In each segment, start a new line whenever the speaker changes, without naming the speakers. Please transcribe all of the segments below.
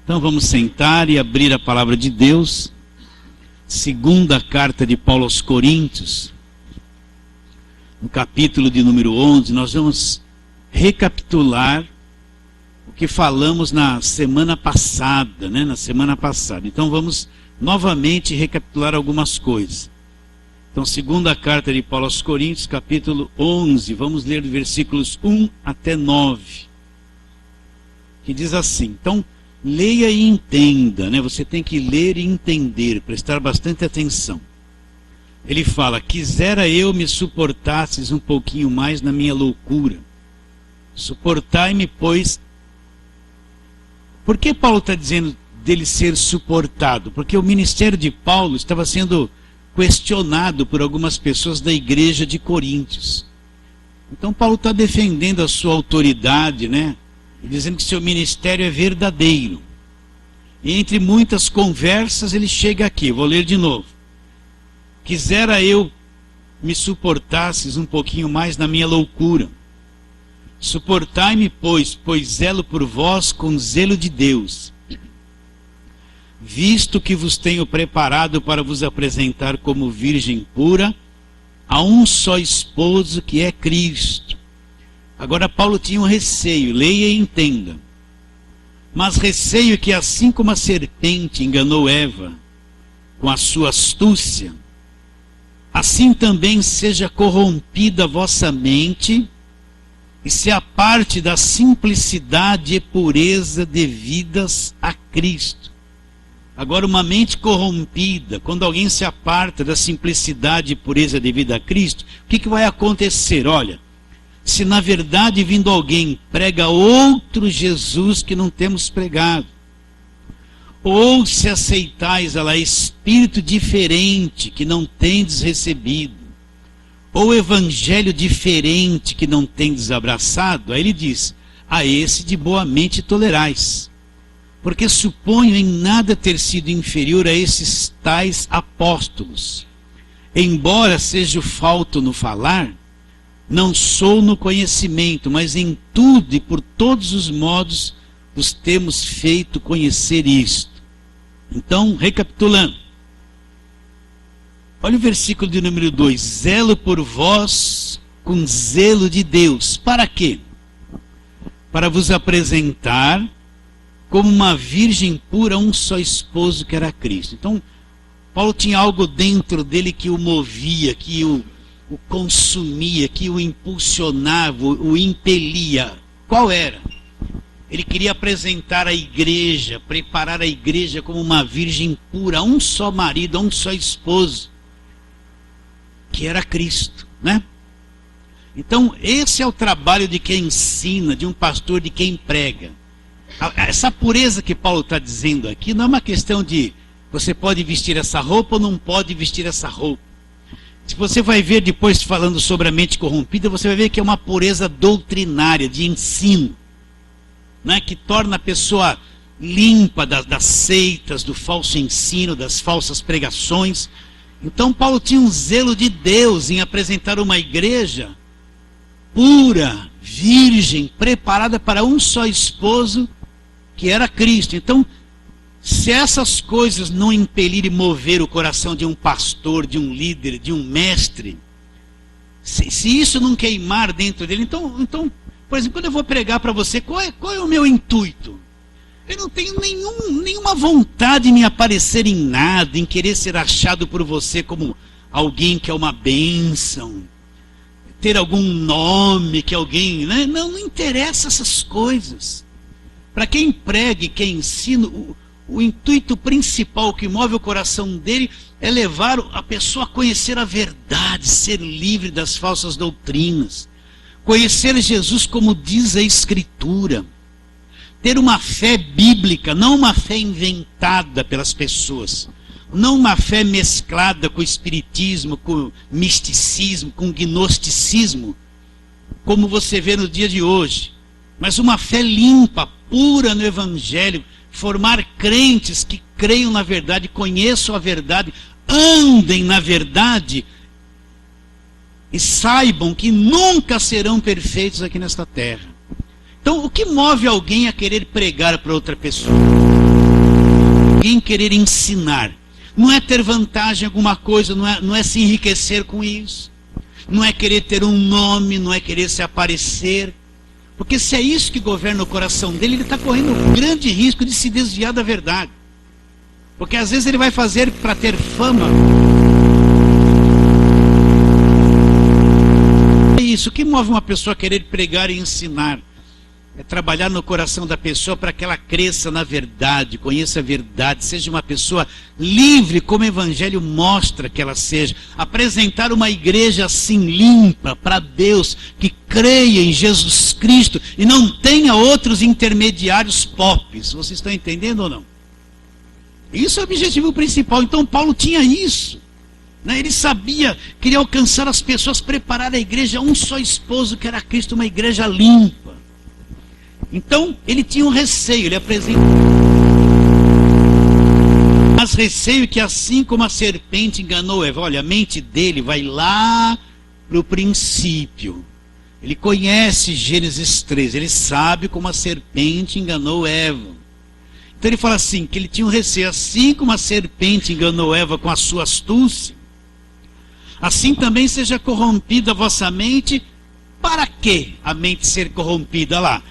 Então vamos sentar e abrir a palavra de Deus, segunda carta de Paulo aos Coríntios, no capítulo de número 11, nós vamos recapitular o que falamos na semana passada, Então vamos novamente recapitular algumas coisas. Então, segunda carta de Paulo aos Coríntios, capítulo 11, vamos ler versículos 1 até 9, que diz assim. Então, leia e entenda, Você tem que ler e entender, prestar bastante atenção. Ele fala: quisera eu me suportasses um pouquinho mais na minha loucura. Suportai-me, pois. Por que Paulo está dizendo dele ser suportado? Porque o ministério de Paulo estava sendo questionado por algumas pessoas da igreja de Coríntios. Então Paulo está defendendo a sua autoridade, e dizendo que seu ministério é verdadeiro. E entre muitas conversas ele chega aqui, vou ler de novo. Quisera eu me suportasses um pouquinho mais na minha loucura. Suportai-me, pois zelo por vós com zelo de Deus, visto que vos tenho preparado para vos apresentar como virgem pura a um só esposo, que é Cristo. Agora Paulo tinha um receio, leia e entenda. Mas receio que, assim como a serpente enganou Eva com a sua astúcia, assim também seja corrompida a vossa mente e se aparte da simplicidade e pureza devidas a Cristo. Agora, uma mente corrompida, quando alguém se aparta da simplicidade e pureza devida a Cristo, o que vai acontecer? Olha, se na verdade vindo alguém prega outro Jesus que não temos pregado, ou se aceitais espírito diferente que não tendes recebido, ou evangelho diferente que não tendes abraçado, aí ele diz: a esse de boa mente tolerais. Porque suponho em nada ter sido inferior a esses tais apóstolos. Embora seja falto no falar, não sou no conhecimento, mas em tudo e por todos os modos vos temos feito conhecer isto. Então, recapitulando. Olha o versículo de número 2. Zelo por vós com zelo de Deus. Para quê? Para vos apresentar como uma virgem pura, um só esposo, que era Cristo. Então, Paulo tinha algo dentro dele que o movia, que o consumia, que o impulsionava, o impelia. Qual era? Ele queria apresentar a igreja, preparar a igreja como uma virgem pura, a um só marido, a um só esposo, que era Cristo, Então, esse é o trabalho de quem ensina, de um pastor, de quem prega. Essa pureza que Paulo está dizendo aqui não é uma questão de você pode vestir essa roupa ou não pode vestir essa roupa. Se você vai ver depois falando sobre a mente corrompida, você vai ver que é uma pureza doutrinária, de ensino, que torna a pessoa limpa das seitas, do falso ensino, das falsas pregações. Então Paulo tinha um zelo de Deus em apresentar uma igreja pura, virgem, preparada para um só esposo, que era Cristo. Então, se essas coisas não impelirem e mover o coração de um pastor, de um líder, de um mestre, se isso não queimar dentro dele, então, por exemplo, quando eu vou pregar para você, qual é o meu intuito? Eu não tenho nenhuma vontade de me aparecer em nada, em querer ser achado por você como alguém que é uma bênção, ter algum nome que alguém... Não interessa essas coisas. Para quem prega e quem ensina, o intuito principal que move o coração dele é levar a pessoa a conhecer a verdade, ser livre das falsas doutrinas, conhecer Jesus como diz a Escritura, ter uma fé bíblica, não uma fé inventada pelas pessoas, não uma fé mesclada com o espiritismo, com o misticismo, com o gnosticismo, como você vê no dia de hoje, mas uma fé limpa, pura no Evangelho, formar crentes que creiam na verdade, conheçam a verdade, andem na verdade e saibam que nunca serão perfeitos aqui nesta terra. Então, o que move alguém a querer pregar para outra pessoa? alguém querer ensinar. Não é ter vantagem em alguma coisa, não é se enriquecer com isso. Não é querer ter um nome, não é querer se aparecer. Porque se é isso que governa o coração dele, ele está correndo um grande risco de se desviar da verdade. Porque às vezes ele vai fazer para ter fama. É isso, o que move uma pessoa a querer pregar e ensinar? É trabalhar no coração da pessoa para que ela cresça na verdade, conheça a verdade, seja uma pessoa livre, como o Evangelho mostra que ela seja. Apresentar uma igreja assim limpa para Deus, que creia em Jesus Cristo e não tenha outros intermediários popes. Vocês estão entendendo ou não? Isso é o objetivo principal. Então Paulo tinha isso. Ele sabia, queria alcançar as pessoas, preparar a igreja a um só esposo, que era Cristo, uma igreja limpa. Então, ele tinha um receio, ele apresenta. Mas receio que assim como a serpente enganou Eva, olha, a mente dele vai lá para o princípio. Ele conhece Gênesis 3, ele sabe como a serpente enganou Eva. Então ele fala assim, que ele tinha um receio, assim como a serpente enganou Eva com a sua astúcia, assim também seja corrompida a vossa mente. Para que a mente ser corrompida? Lá.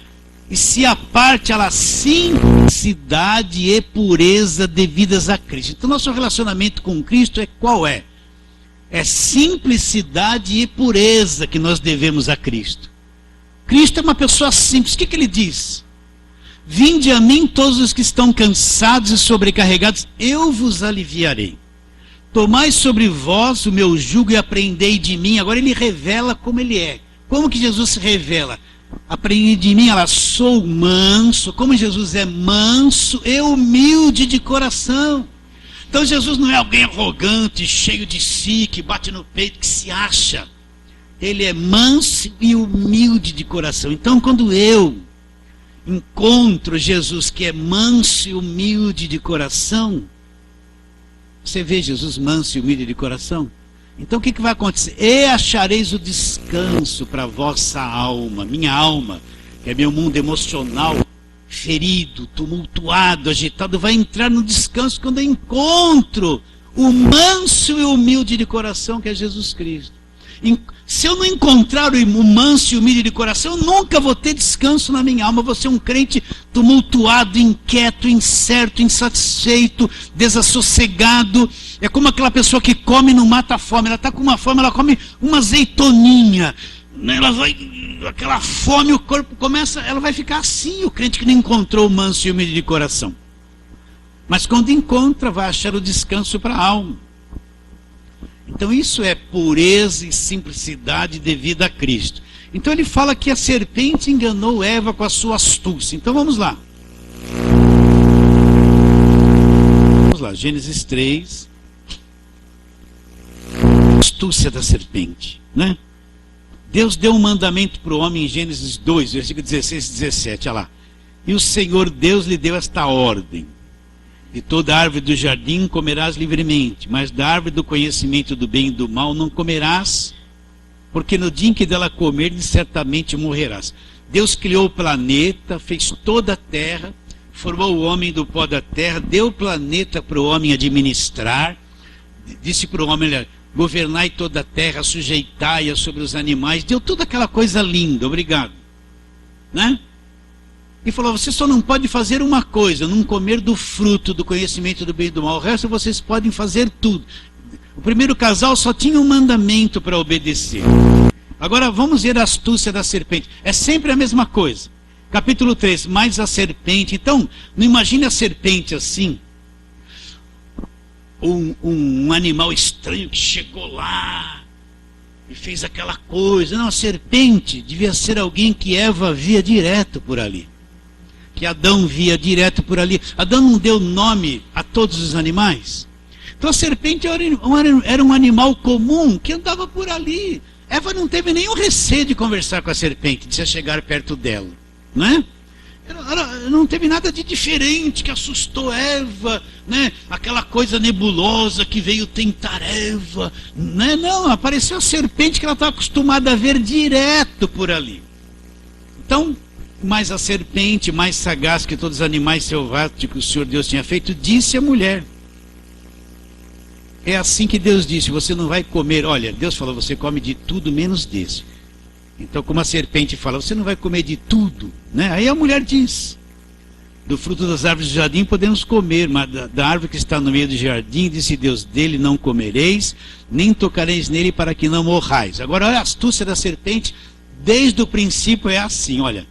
E se aparte ela simplicidade e pureza devidas a Cristo. Então nosso relacionamento com Cristo é qual é? É simplicidade e pureza que nós devemos a Cristo. Cristo é uma pessoa simples. O que ele diz? Vinde a mim todos os que estão cansados e sobrecarregados, eu vos aliviarei. Tomai sobre vós o meu jugo e aprendei de mim. Agora ele revela como ele é. Como que Jesus se revela? Aprendi de mim, sou manso. Como Jesus é manso e humilde de coração. Então Jesus não é alguém arrogante, cheio de si, que bate no peito, que se acha. Ele é manso e humilde de coração. Então quando eu encontro Jesus, que é manso e humilde de coração, você vê Jesus manso e humilde de coração? Então o que vai acontecer? E achareis o descanso para a vossa alma, minha alma, que é meu mundo emocional, ferido, tumultuado, agitado, vai entrar no descanso quando eu encontro o manso e humilde de coração, que é Jesus Cristo. Se eu não encontrar o manso e humilde de coração, eu nunca vou ter descanso na minha alma. Eu vou ser um crente tumultuado, inquieto, incerto, insatisfeito, desassossegado. É como aquela pessoa que come e não mata a fome. Ela está com uma fome, ela come uma azeitoninha. Ela vai, aquela fome, o corpo começa, ela vai ficar assim, o crente que não encontrou o manso e humilde de coração. Mas quando encontra, vai achar o descanso para a alma. Então isso é pureza e simplicidade devida a Cristo. Então ele fala que a serpente enganou Eva com a sua astúcia. Então vamos lá. Vamos lá, Gênesis 3. Astúcia da serpente, né? Deus deu um mandamento para o homem em Gênesis 2, versículo 16 e 17, olha lá. E o Senhor Deus lhe deu esta ordem: de toda árvore do jardim comerás livremente, mas da árvore do conhecimento do bem e do mal não comerás, porque no dia em que dela comerdes, certamente morrerás. Deus criou o planeta, fez toda a terra, formou o homem do pó da terra, deu o planeta para o homem administrar, disse para o homem: governai toda a terra, sujeitai-a sobre os animais, deu toda aquela coisa linda, obrigado, né? E falou: você só não pode fazer uma coisa, não comer do fruto do conhecimento do bem e do mal. O resto vocês podem fazer tudo. O primeiro casal só tinha um mandamento para obedecer. Agora vamos ver a astúcia da serpente. É sempre a mesma coisa. Capítulo 3, mais a serpente. Então, não imagine a serpente assim. Um animal estranho que chegou lá e fez aquela coisa. Não, a serpente devia ser alguém que Eva via direto por ali. Que Adão via direto por ali. Adão não deu nome a todos os animais. Então a serpente era um animal comum que andava por ali. Eva não teve nenhum receio de conversar com a serpente, de se chegar perto dela, não é? Ela não teve nada de diferente que assustou Eva, né? Aquela coisa nebulosa que veio tentar Eva, né? Não, apareceu a serpente que ela estava acostumada a ver direto por ali. Então, Mas a serpente, mais sagaz que todos os animais selváticos que o Senhor Deus tinha feito, disse à mulher. É assim que Deus disse, você não vai comer. Olha, Deus falou, você come de tudo menos desse. Então, como a serpente fala, você não vai comer de tudo, né? Aí a mulher diz, do fruto das árvores do jardim podemos comer, mas da árvore que está no meio do jardim, disse Deus, dele não comereis, nem tocareis nele para que não morrais. Agora, olha a astúcia da serpente, desde o princípio é assim, olha.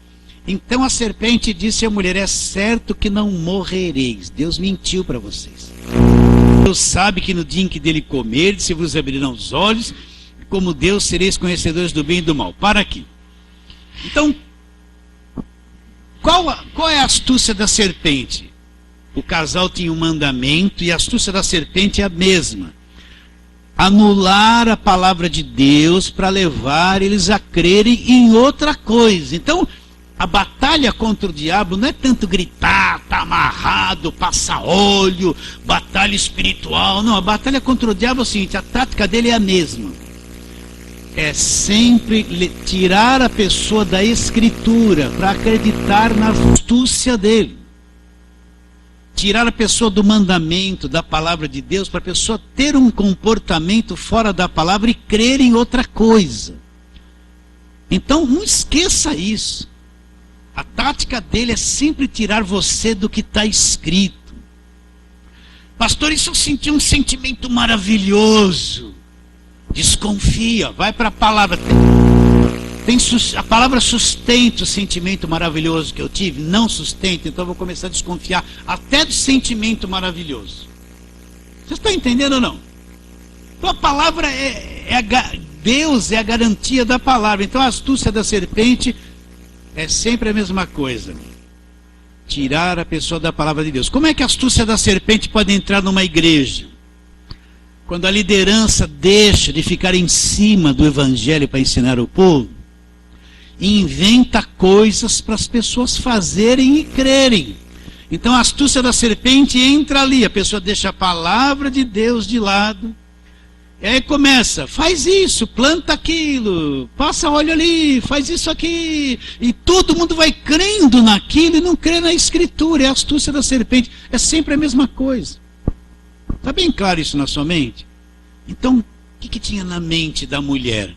Então a serpente disse à mulher, é certo que não morrereis. Deus mentiu para vocês. Deus sabe que no dia em que dele comerdes, se vos abrirão os olhos, como Deus sereis conhecedores do bem e do mal. Para aqui. Então, qual é a astúcia da serpente? O casal tinha um mandamento e a astúcia da serpente é a mesma. Anular a palavra de Deus para levar eles a crerem em outra coisa. Então, a batalha contra o diabo não é tanto gritar, tá amarrado, passar óleo, batalha espiritual. Não, a batalha contra o diabo é o seguinte, a tática dele é a mesma. É sempre tirar a pessoa da escritura para acreditar na astúcia dele. Tirar a pessoa do mandamento, da palavra de Deus, para a pessoa ter um comportamento fora da palavra e crer em outra coisa. Então não esqueça isso. A tática dele é sempre tirar você do que está escrito. Pastor, isso eu senti um sentimento maravilhoso. Desconfia, vai para a palavra. A palavra sustenta o sentimento maravilhoso que eu tive? Não sustenta, então eu vou começar a desconfiar até do sentimento maravilhoso. Vocês estão entendendo ou não? Então a palavra Deus é a garantia da palavra. Então a astúcia da serpente é sempre a mesma coisa. Tirar a pessoa da palavra de Deus. Como é que a astúcia da serpente pode entrar numa igreja? Quando a liderança deixa de ficar em cima do evangelho para ensinar o povo, e inventa coisas para as pessoas fazerem e crerem. Então a astúcia da serpente entra ali, a pessoa deixa a palavra de Deus de lado, e aí começa, faz isso, planta aquilo, passa óleo ali, faz isso aqui, e todo mundo vai crendo naquilo e não crê na escritura. É a astúcia da serpente, é sempre a mesma coisa. Está bem claro isso na sua mente? Então, o que tinha na mente da mulher?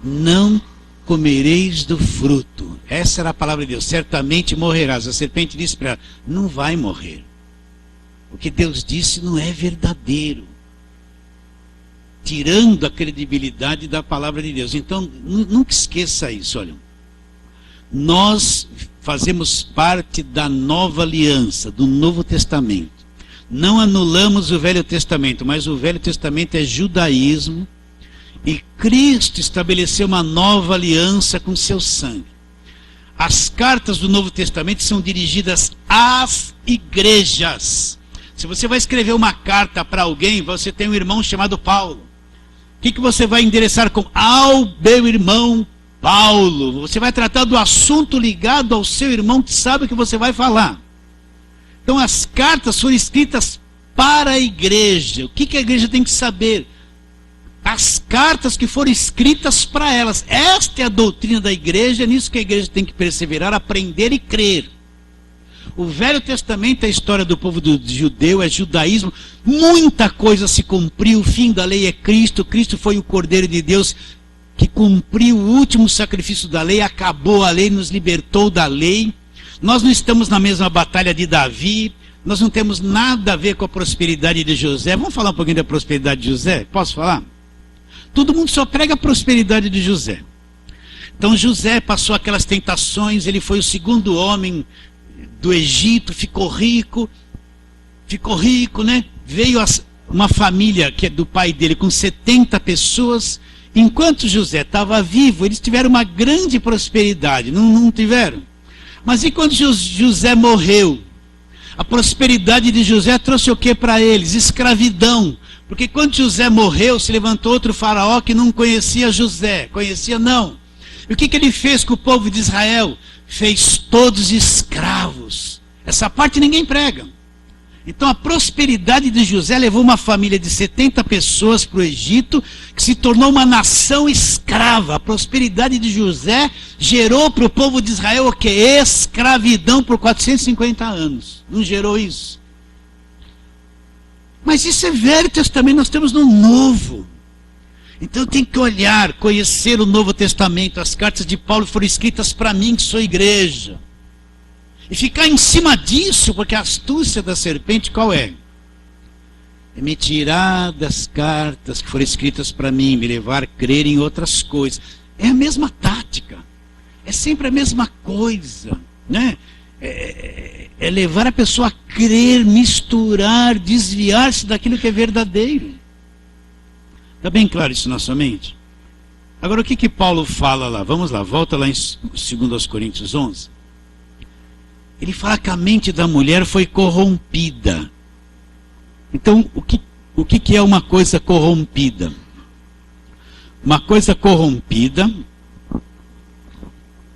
Não comereis do fruto. Essa era a palavra de Deus, certamente morrerás. A serpente disse para ela, não vai morrer. O que Deus disse não é verdadeiro. Tirando a credibilidade da palavra de Deus. Então, nunca esqueça isso, olha. Nós fazemos parte da nova aliança, do Novo Testamento. Não anulamos o Velho Testamento, mas o Velho Testamento é judaísmo, e Cristo estabeleceu uma nova aliança com seu sangue. As cartas do Novo Testamento são dirigidas às igrejas. Se você vai escrever uma carta para alguém, você tem um irmão chamado Paulo. O que você vai endereçar com? Ao meu irmão Paulo. Você vai tratar do assunto ligado ao seu irmão que sabe o que você vai falar. Então as cartas foram escritas para a igreja. O que a igreja tem que saber? As cartas que foram escritas para elas. Esta é a doutrina da igreja, é nisso que a igreja tem que perseverar, aprender e crer. O Velho Testamento é a história do povo judeu, é judaísmo. Muita coisa se cumpriu, o fim da lei é Cristo. Cristo foi o Cordeiro de Deus que cumpriu o último sacrifício da lei, acabou a lei, nos libertou da lei. Nós não estamos na mesma batalha de Davi, nós não temos nada a ver com a prosperidade de José. Vamos falar um pouquinho da prosperidade de José? Posso falar? Todo mundo só prega a prosperidade de José. Então José passou aquelas tentações, ele foi o segundo homem do Egito, ficou rico, né? Veio uma família que é do pai dele com 70 pessoas. Enquanto José estava vivo, eles tiveram uma grande prosperidade, não tiveram? Mas e quando José morreu? A prosperidade de José trouxe o que para eles? Escravidão. Porque quando José morreu, se levantou outro faraó que não conhecia José. Conhecia não. E o que ele fez com o povo de Israel? Fez todos escravos. Essa parte ninguém prega. Então a prosperidade de José levou uma família de 70 pessoas para o Egito, que se tornou uma nação escrava. A prosperidade de José gerou para o povo de Israel o quê? Escravidão por 450 anos. Não gerou isso? Mas isso é Velho Testamento, nós temos no Novo. Então tem que olhar, conhecer o Novo Testamento. As cartas de Paulo foram escritas para mim, que sou igreja. E ficar em cima disso, porque a astúcia da serpente qual é? É me tirar das cartas que foram escritas para mim, me levar a crer em outras coisas. É a mesma tática. É sempre a mesma coisa, né? É levar a pessoa a crer, misturar, desviar-se daquilo que é verdadeiro. Está bem claro isso na sua mente? Agora o que Paulo fala lá? Vamos lá, volta lá em 2 Coríntios 11. Ele fala que a mente da mulher foi corrompida. Então, o que é uma coisa corrompida? Uma coisa corrompida,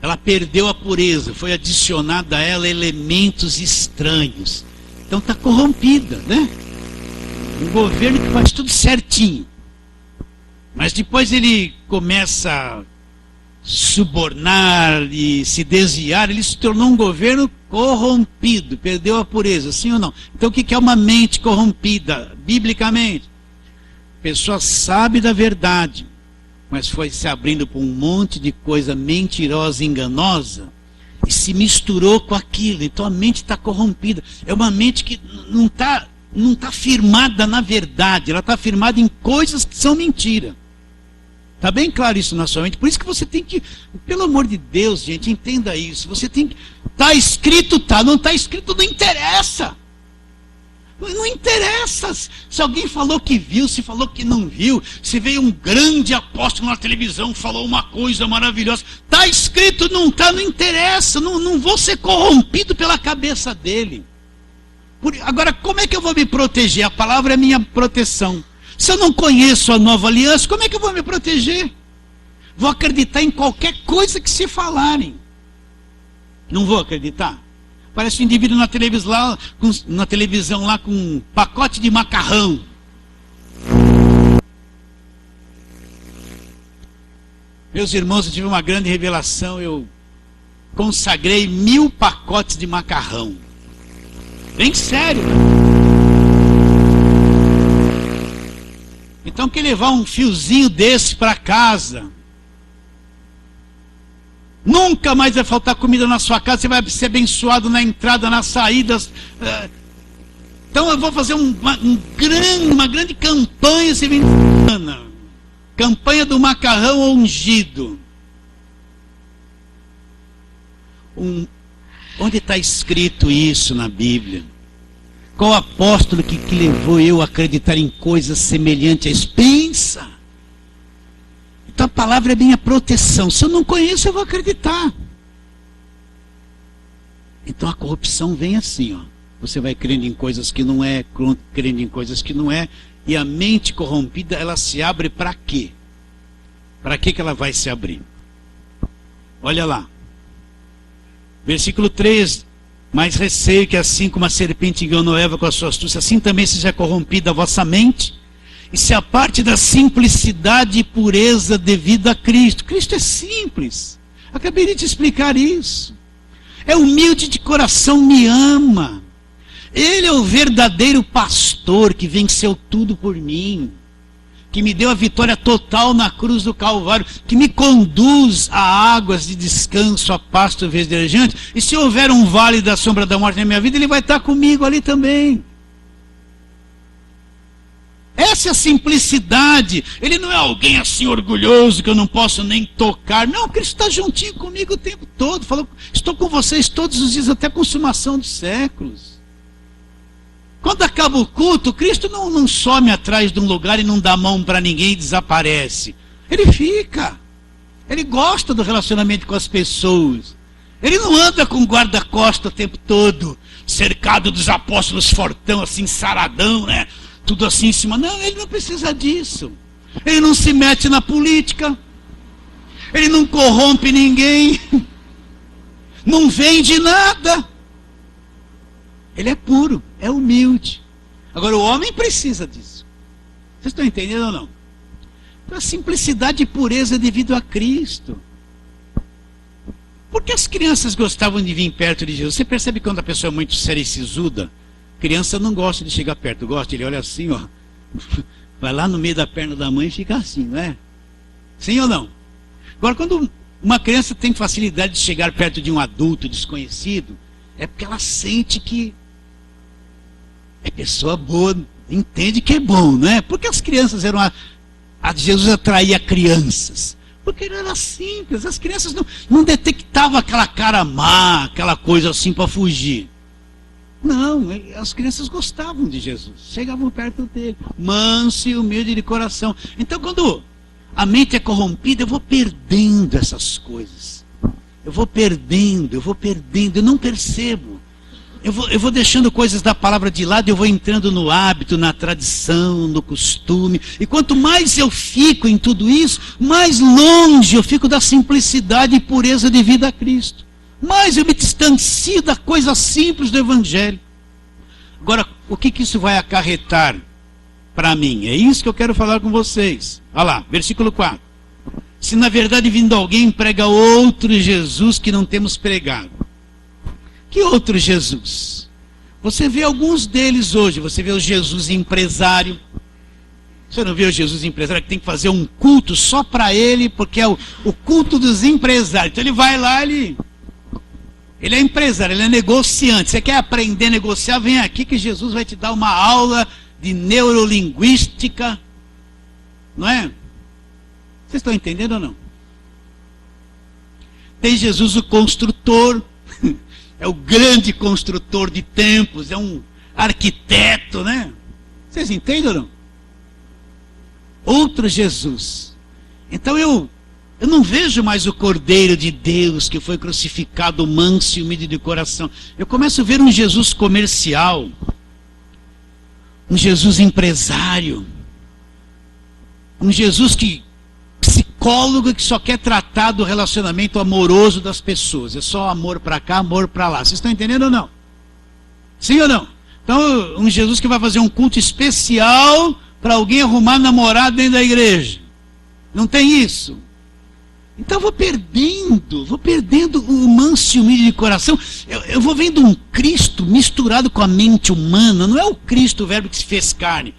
ela perdeu a pureza, foi adicionada a ela elementos estranhos. Então está corrompida, né? Um governo que faz tudo certinho. Mas depois ele começa a subornar e se desviar, ele se tornou um governo corrompido, perdeu a pureza, sim ou não? Então o que é uma mente corrompida, biblicamente? A pessoa sabe da verdade, mas foi se abrindo para um monte de coisa mentirosa e enganosa, e se misturou com aquilo, então a mente está corrompida. É uma mente que não tá firmada na verdade, ela está firmada em coisas que são mentira. Está bem claro isso na sua mente? Por isso que você tem que, pelo amor de Deus, gente, entenda isso. Você tem que, está escrito, tá, não está escrito, não interessa. Não interessa se alguém falou que viu, se falou que não viu, se veio um grande apóstolo na televisão, falou uma coisa maravilhosa. Está escrito, não está, não interessa, não vou ser corrompido pela cabeça dele. Agora, como é que eu vou me proteger? A palavra é minha proteção. Se eu não conheço a nova aliança, como é que eu vou me proteger? Vou acreditar em qualquer coisa que se falarem. Não vou acreditar? Parece um indivíduo na televisão lá com um pacote de macarrão. Meus irmãos, eu tive uma grande revelação. Eu consagrei 1000 pacotes de macarrão. Bem sério. Então, quer levar um fiozinho desse para casa? Nunca mais vai faltar comida na sua casa. Você vai ser abençoado na entrada, nas saídas. Então, eu vou fazer uma grande campanha esse fim de semana. Campanha do macarrão ungido. Onde está escrito isso na Bíblia? Qual apóstolo que levou eu a acreditar em coisas semelhantes a isso? Pensa! Então a palavra é minha proteção. Se eu não conheço, eu vou acreditar. Então a corrupção vem assim, ó. Você vai crendo em coisas que não é, crendo em coisas que não é, e a mente corrompida, ela se abre para quê? Para que ela vai se abrir? Olha lá. Versículo 3. Mas receio que assim como a serpente enganou Eva com a sua astúcia, assim também seja corrompida a vossa mente, e se aparte da simplicidade e pureza devida a Cristo. Cristo é simples. Acabei de te explicar isso. É humilde de coração, me ama. Ele é o verdadeiro pastor que venceu tudo por mim, que me deu a vitória total na cruz do Calvário, que me conduz a águas de descanso, a pasto verdejante. E se houver um vale da sombra da morte na minha vida, ele vai estar comigo ali também. Essa é a simplicidade. Ele não é alguém assim orgulhoso que eu não posso nem tocar. Não, Cristo está juntinho comigo o tempo todo. Falou, estou com vocês todos os dias até a consumação dos séculos. Quando acaba o culto, Cristo não some atrás de um lugar e não dá mão para ninguém e desaparece. Ele fica. Ele gosta do relacionamento com as pessoas. Ele não anda com guarda-costas o tempo todo, cercado dos apóstolos fortão, assim, saradão, né? Tudo assim em cima. Não, ele não precisa disso. Ele não se mete na política. Ele não corrompe ninguém. Não vende nada. Ele é puro, é humilde. Agora o homem precisa disso. Vocês estão entendendo ou não? Então a simplicidade e pureza é devido a Cristo. Por que as crianças gostavam de vir perto de Jesus? Você percebe quando a pessoa é muito séria e sisuda? Criança não gosta de chegar perto, gosta, ele olha assim, ó. Vai lá no meio da perna da mãe e fica assim, não é? Sim ou não? Agora, quando uma criança tem facilidade de chegar perto de um adulto desconhecido, é porque ela sente que é pessoa boa, entende que é bom, não é? Porque as crianças eram Jesus atraía crianças. Porque ele era simples, as crianças não detectavam aquela cara má, aquela coisa assim para fugir. Não, as crianças gostavam de Jesus, chegavam perto dele, manso e humilde de coração. Então quando a mente é corrompida, eu vou perdendo essas coisas. Eu vou perdendo, eu não percebo. Eu vou deixando coisas da palavra de lado, eu vou entrando no hábito, na tradição, no costume. E quanto mais eu fico em tudo isso, mais longe eu fico da simplicidade e pureza de vida a Cristo. Mais eu me distancio da coisa simples do Evangelho. Agora, o que isso vai acarretar para mim? É isso que eu quero falar com vocês. Olha lá, versículo 4. Se na verdade vindo alguém prega outro Jesus que não temos pregado. Que outro Jesus? Você vê alguns deles hoje. Você vê o Jesus empresário. Você não vê o Jesus empresário que tem que fazer um culto só para ele, porque é o culto dos empresários. Então ele vai lá, ele é empresário, ele é negociante. Você quer aprender a negociar? Vem aqui que Jesus vai te dar uma aula de neurolinguística. Não é? Vocês estão entendendo ou não? Tem Jesus o construtor. É o grande construtor de templos, é um arquiteto, né? Vocês entendem ou não? Outro Jesus. Então eu não vejo mais o Cordeiro de Deus que foi crucificado, manso e humilde de coração. Eu começo a ver um Jesus comercial, um Jesus empresário, um Jesus psicólogo que só quer tratar do relacionamento amoroso das pessoas. É só amor para cá, amor para lá. Vocês estão entendendo ou não? Sim ou não? Então, um Jesus que vai fazer um culto especial para alguém arrumar namorado dentro da igreja. Não tem isso. Então eu vou perdendo o manso e humilde de coração. Eu vou vendo um Cristo misturado com a mente humana. Não é o Cristo, o verbo que se fez carne.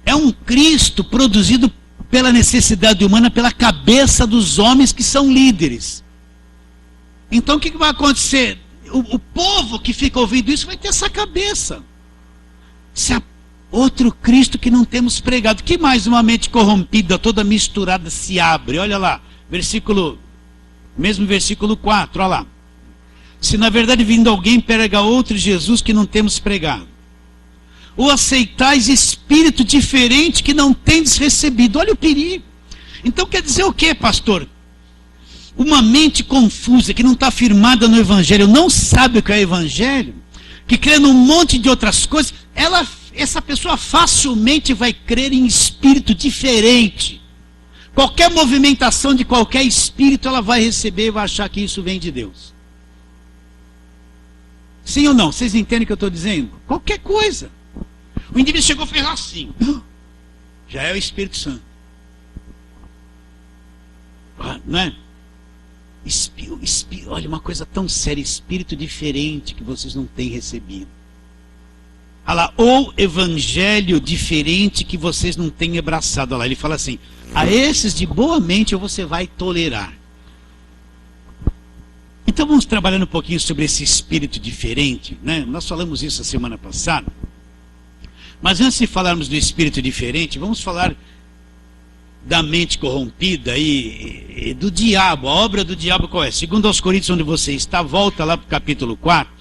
É um Cristo produzido pela necessidade humana, pela cabeça dos homens que são líderes. Então o que vai acontecer? O povo que fica ouvindo isso vai ter essa cabeça. Se outro Cristo que não temos pregado. Que mais uma mente corrompida, toda misturada, se abre? Olha lá, mesmo versículo 4, olha lá. Se na verdade vindo alguém prega outro Jesus que não temos pregado, ou aceitais espírito diferente que não tendes recebido. Olha o perigo. Então quer dizer o que, pastor? Uma mente confusa, que não está firmada no Evangelho, não sabe o que é Evangelho, que crê num monte de outras coisas, essa pessoa facilmente vai crer em espírito diferente. Qualquer movimentação de qualquer espírito, ela vai receber e vai achar que isso vem de Deus. Sim ou não? Vocês entendem o que eu estou dizendo? Qualquer coisa. O indivíduo chegou e fez assim. Já é o Espírito Santo. Não é? Olha, uma coisa tão séria. Espírito diferente que vocês não têm recebido. Olha lá, ou evangelho diferente que vocês não têm abraçado. Olha lá, ele fala assim: a esses de boa mente você vai tolerar. Então vamos trabalhando um pouquinho sobre esse espírito diferente, né? Nós falamos isso a semana passada. Mas antes de falarmos do espírito diferente, vamos falar da mente corrompida e do diabo. A obra do diabo qual é? Segundo aos Coríntios, onde você está, volta lá para o capítulo 4.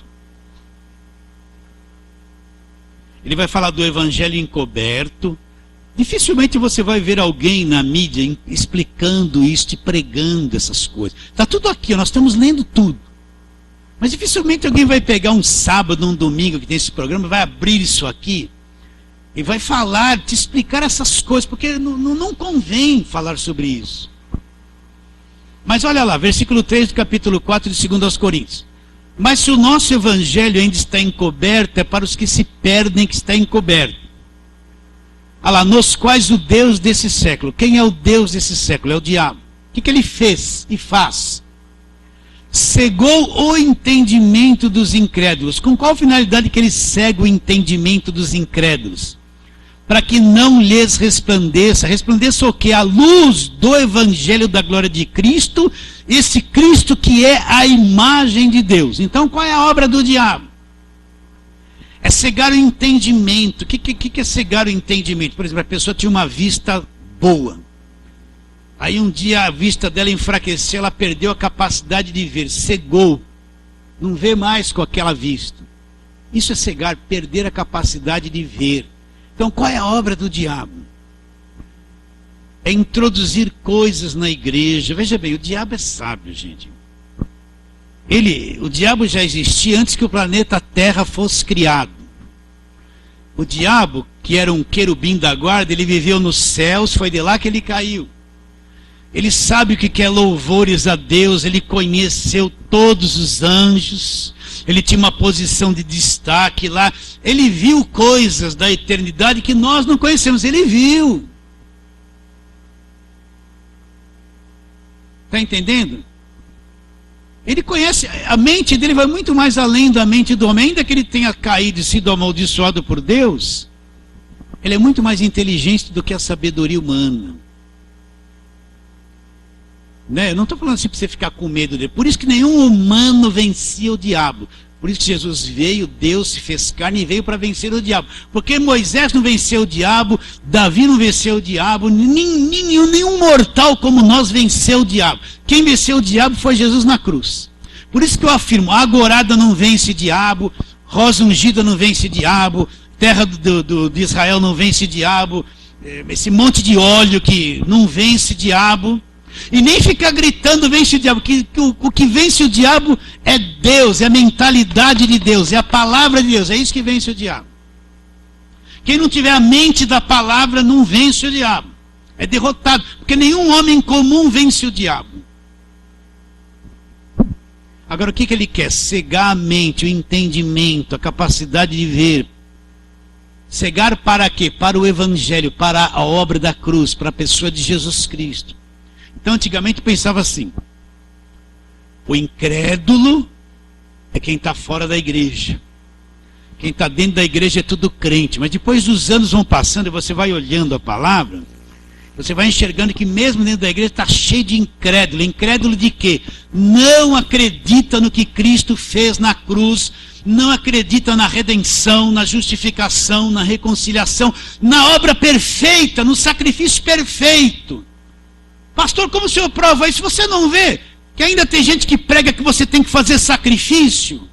Ele vai falar do evangelho encoberto. Dificilmente você vai ver alguém na mídia explicando isso, pregando essas coisas. Está tudo aqui, nós estamos lendo tudo. Mas dificilmente alguém vai pegar um sábado, um domingo que tem esse programa, vai abrir isso aqui e vai falar, te explicar essas coisas, porque não convém falar sobre isso. Mas olha lá, versículo 3 do capítulo 4 de 2 aos Coríntios. Mas se o nosso evangelho ainda está encoberto, é para os que se perdem que está encoberto. Olha lá, nos quais o Deus desse século. Quem é o Deus desse século? É o diabo. O que ele fez e faz? Cegou o entendimento dos incrédulos. Com qual finalidade que ele cega o entendimento dos incrédulos? Para que não lhes resplandeça. Resplandeça o quê? A luz do evangelho da glória de Cristo, esse Cristo que é a imagem de Deus. Então qual é a obra do diabo? É cegar o entendimento. O que é cegar o entendimento? Por exemplo, a pessoa tinha uma vista boa. Aí um dia a vista dela enfraqueceu, ela perdeu a capacidade de ver, cegou. Não vê mais com aquela vista. Isso é cegar, perder a capacidade de ver. Então qual é a obra do diabo? É introduzir coisas na igreja. Veja bem, o diabo é sábio, gente. O diabo já existia antes que o planeta Terra fosse criado. O diabo, que era um querubim da guarda, ele viveu nos céus, foi de lá que ele caiu. Ele sabe o que é louvores a Deus, ele conheceu todos os anjos, ele tinha uma posição de destaque lá, ele viu coisas da eternidade que nós não conhecemos, ele viu. Está entendendo? Ele conhece, a mente dele vai muito mais além da mente do homem, ainda que ele tenha caído e sido amaldiçoado por Deus, ele é muito mais inteligente do que a sabedoria humana. Né? Eu não estou falando assim para você ficar com medo dele. Por isso que nenhum humano vencia o diabo. Por isso que Jesus veio, Deus se fez carne e veio para vencer o diabo. Porque Moisés não venceu o diabo, Davi não venceu o diabo, nenhum mortal como nós venceu o diabo. Quem venceu o diabo foi Jesus na cruz. Por isso que eu afirmo, a agorada não vence diabo, rosa ungida não vence diabo, terra de Israel não vence diabo, esse monte de óleo que não vence diabo. E nem ficar gritando vence o diabo, o que vence o diabo é Deus, é a mentalidade de Deus, é a palavra de Deus, é isso que vence o diabo. Quem não tiver a mente da palavra não vence o diabo, é derrotado, porque nenhum homem comum vence o diabo. Agora o que ele quer? Cegar a mente, o entendimento, a capacidade de ver. Cegar para quê? Para o evangelho, para a obra da cruz, para a pessoa de Jesus Cristo. Então antigamente pensava assim, o incrédulo é quem está fora da igreja, quem está dentro da igreja é tudo crente, mas depois os anos vão passando e você vai olhando a palavra, você vai enxergando que mesmo dentro da igreja está cheio de incrédulo. Incrédulo de quê? Não acredita no que Cristo fez na cruz, não acredita na redenção, na justificação, na reconciliação, na obra perfeita, no sacrifício perfeito. Pastor, como o senhor prova isso? Você não vê que ainda tem gente que prega que você tem que fazer sacrifício?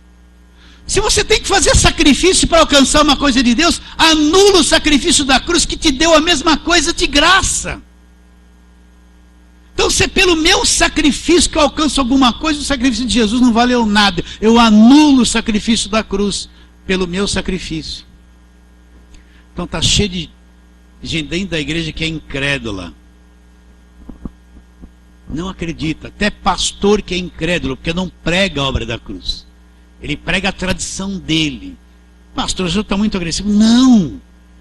Se você tem que fazer sacrifício para alcançar uma coisa de Deus, anula o sacrifício da cruz que te deu a mesma coisa de graça. Então, se é pelo meu sacrifício que eu alcanço alguma coisa, o sacrifício de Jesus não valeu nada. Eu anulo o sacrifício da cruz pelo meu sacrifício. Então está cheio de gente dentro da igreja que é incrédula. Não acredita, até pastor que é incrédulo, porque não prega a obra da cruz. Ele prega a tradição dele. Pastor, o senhor está muito agressivo. Não,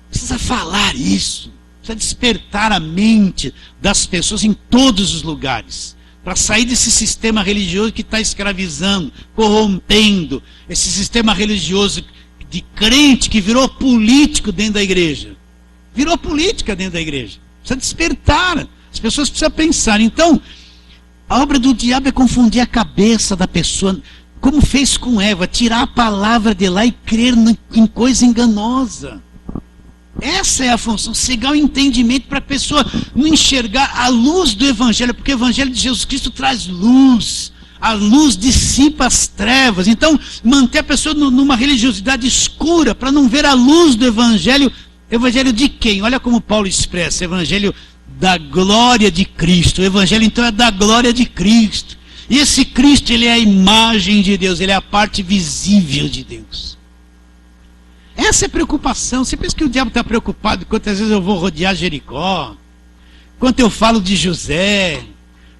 precisa falar isso, precisa despertar a mente das pessoas em todos os lugares, para sair desse sistema religioso que está escravizando, corrompendo, esse sistema religioso de crente que virou político dentro da igreja. Virou política dentro da igreja. Precisa despertar. As pessoas precisam pensar. Então, a obra do diabo é confundir a cabeça da pessoa, como fez com Eva, tirar a palavra de lá e crer em coisa enganosa. Essa é a função, cegar o entendimento para a pessoa não enxergar a luz do evangelho, porque o evangelho de Jesus Cristo traz luz. A luz dissipa as trevas. Então, manter a pessoa numa religiosidade escura, para não ver a luz do evangelho. Evangelho de quem? Olha como Paulo expressa, evangelho da glória de Cristo. O evangelho então é da glória de Cristo. E esse Cristo, ele é a imagem de Deus, ele é a parte visível de Deus. Essa é a preocupação. Você pensa que o diabo está preocupado quantas vezes eu vou rodear Jericó, quanto eu falo de José,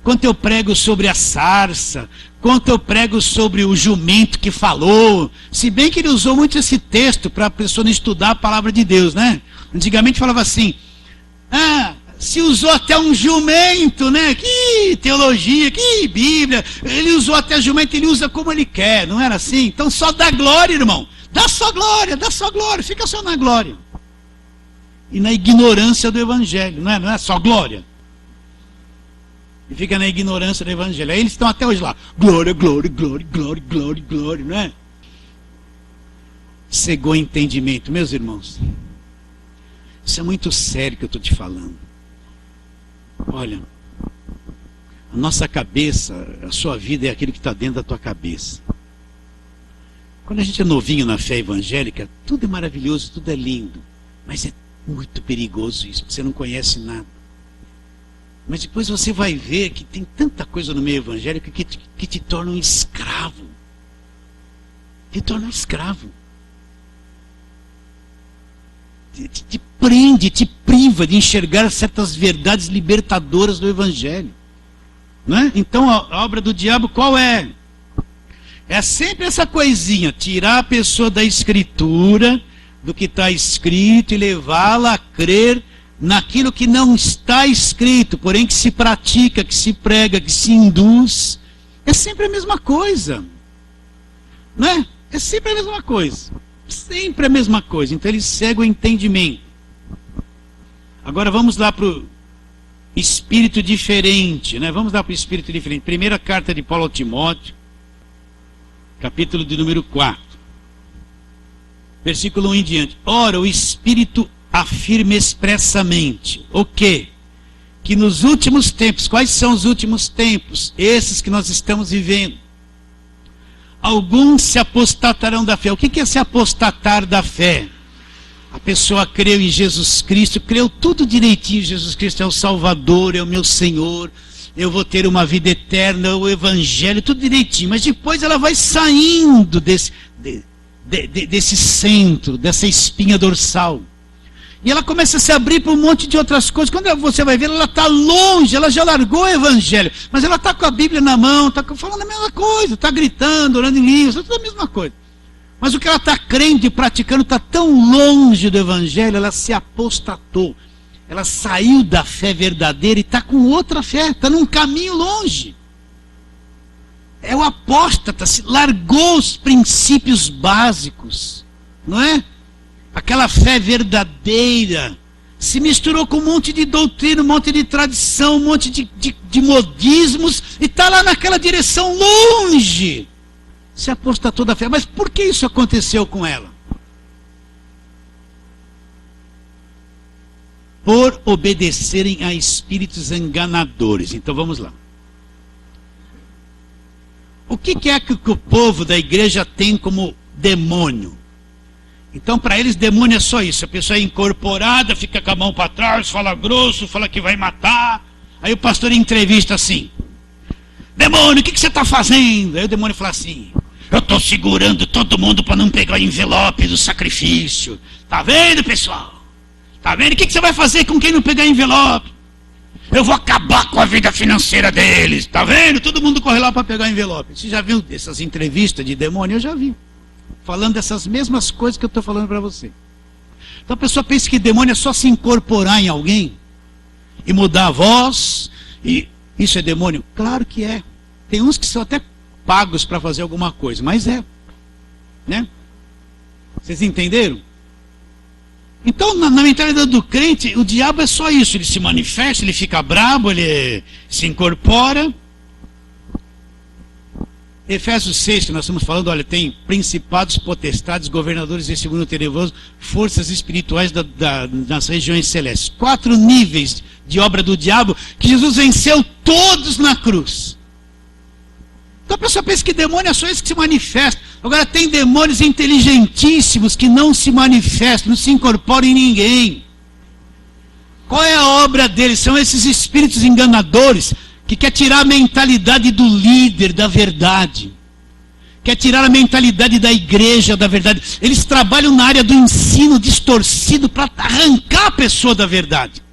quanto eu prego sobre a sarça, quanto eu prego sobre o jumento que falou. Se bem que ele usou muito esse texto para a pessoa não estudar a palavra de Deus, né? Antigamente falava assim, se usou até um jumento, né? Que teologia, que Bíblia. Ele usou até jumento, ele usa como ele quer, não era assim? Então só dá glória, irmão. Dá só glória, fica só na glória. E na ignorância do evangelho, não é só glória. E fica na ignorância do evangelho. Aí eles estão até hoje lá. Glória, glória, glória, glória, glória, glória, não é? Cegou o entendimento, meus irmãos. Isso é muito sério que eu estou te falando. Olha, a nossa cabeça, a sua vida é aquilo que está dentro da tua cabeça. Quando a gente é novinho na fé evangélica, tudo é maravilhoso, tudo é lindo. Mas é muito perigoso isso, porque você não conhece nada. Mas depois você vai ver que tem tanta coisa no meio evangélico que te torna um escravo. Te torna um escravo. Te prende, te priva de enxergar certas verdades libertadoras do evangelho. Não é? Então a obra do diabo qual é? É sempre essa coisinha, tirar a pessoa da escritura, do que está escrito e levá-la a crer naquilo que não está escrito, porém que se pratica, que se prega, que se induz. É sempre a mesma coisa. Não é? É sempre a mesma coisa. Sempre a mesma coisa. Então ele cega o entendimento. Agora vamos lá para o espírito diferente, né? Vamos lá para o espírito diferente. Primeira carta de Paulo ao Timóteo, capítulo de número 4, versículo 1 em diante. Ora, o Espírito afirma expressamente o quê? Que nos últimos tempos, quais são os últimos tempos? Esses que nós estamos vivendo. Alguns se apostatarão da fé. O que é se apostatar da fé? A pessoa creu em Jesus Cristo, creu tudo direitinho. Jesus Cristo é o Salvador, é o meu Senhor. Eu vou ter uma vida eterna, o Evangelho, tudo direitinho. Mas depois ela vai saindo desse centro, dessa espinha dorsal. E ela começa a se abrir para um monte de outras coisas. Quando você vai ver, ela está longe, ela já largou o Evangelho. Mas ela está com a Bíblia na mão, está falando a mesma coisa, está gritando, orando em línguas, tudo a mesma coisa. Mas o que ela está crendo e praticando está tão longe do Evangelho, ela se apostatou. Ela saiu da fé verdadeira e está com outra fé, está num caminho longe. É o apóstata, largou os princípios básicos, não é? Aquela fé verdadeira se misturou com um monte de doutrina, um monte de tradição, um monte de modismos e está lá naquela direção longe. Se apostatou da fé. Mas por que isso aconteceu com ela? Por obedecerem a espíritos enganadores. Então vamos lá. O que é que o povo da igreja tem como demônio? Então para eles demônio é só isso. A pessoa é incorporada, fica com a mão para trás, fala grosso, fala que vai matar. Aí o pastor entrevista assim: demônio, o que você está fazendo? Aí o demônio fala assim: eu estou segurando todo mundo para não pegar o envelope do sacrifício. Tá vendo, pessoal? Tá vendo? O que você vai fazer com quem não pegar envelope? Eu vou acabar com a vida financeira deles. Tá vendo? Todo mundo corre lá para pegar envelope. Você já viu essas entrevistas de demônio? Eu já vi. Falando dessas mesmas coisas que eu estou falando para você. Então a pessoa pensa que demônio é só se incorporar em alguém e mudar a voz. E isso é demônio? Claro que é. Tem uns que são até pagos para fazer alguma coisa, mas é. Né? Vocês entenderam? Então, na mentalidade do crente, o diabo é só isso. Ele se manifesta, ele fica brabo, ele se incorpora. Efésios 6, que nós estamos falando, olha, tem principados, potestades, governadores desse mundo tenebroso, forças espirituais nas regiões celestes. 4 níveis de obra do diabo que Jesus venceu todos na cruz. Então a pessoa pensa que demônio é só esse que se manifesta. Agora tem demônios inteligentíssimos que não se manifestam, não se incorporam em ninguém. Qual é a obra deles? São esses espíritos enganadores que quer tirar a mentalidade do líder da verdade. Quer tirar a mentalidade da igreja da verdade. Eles trabalham na área do ensino distorcido para arrancar a pessoa da verdade.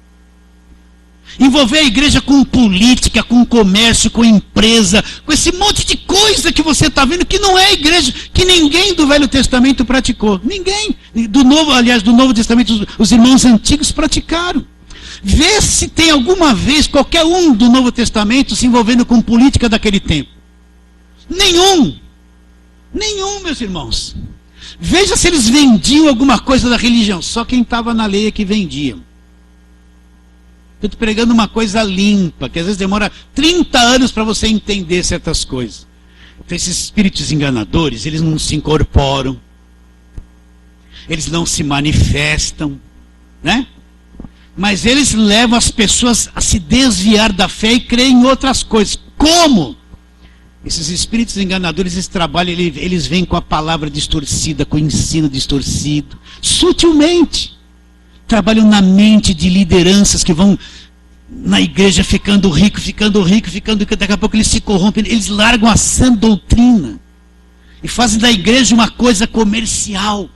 Envolver a igreja com política, com comércio, com empresa, com esse monte de coisa que você está vendo que não é igreja, que ninguém do Velho Testamento praticou. Ninguém. Do Novo Testamento, os irmãos antigos praticaram. Vê se tem alguma vez qualquer um do Novo Testamento se envolvendo com política daquele tempo. Nenhum. Nenhum, meus irmãos. Veja se eles vendiam alguma coisa da religião. Só quem estava na lei é que vendiam. Eu estou pregando uma coisa limpa, que às vezes demora 30 anos para você entender certas coisas. Então esses espíritos enganadores, eles não se incorporam. Eles não se manifestam, né? Mas eles levam as pessoas a se desviar da fé e crer em outras coisas. Como? Esses espíritos enganadores, eles trabalham, eles vêm com a palavra distorcida, com o ensino distorcido, sutilmente. Trabalham na mente de lideranças que vão na igreja ficando rico, daqui a pouco eles se corrompem, eles largam a sã doutrina e fazem da igreja uma coisa comercial.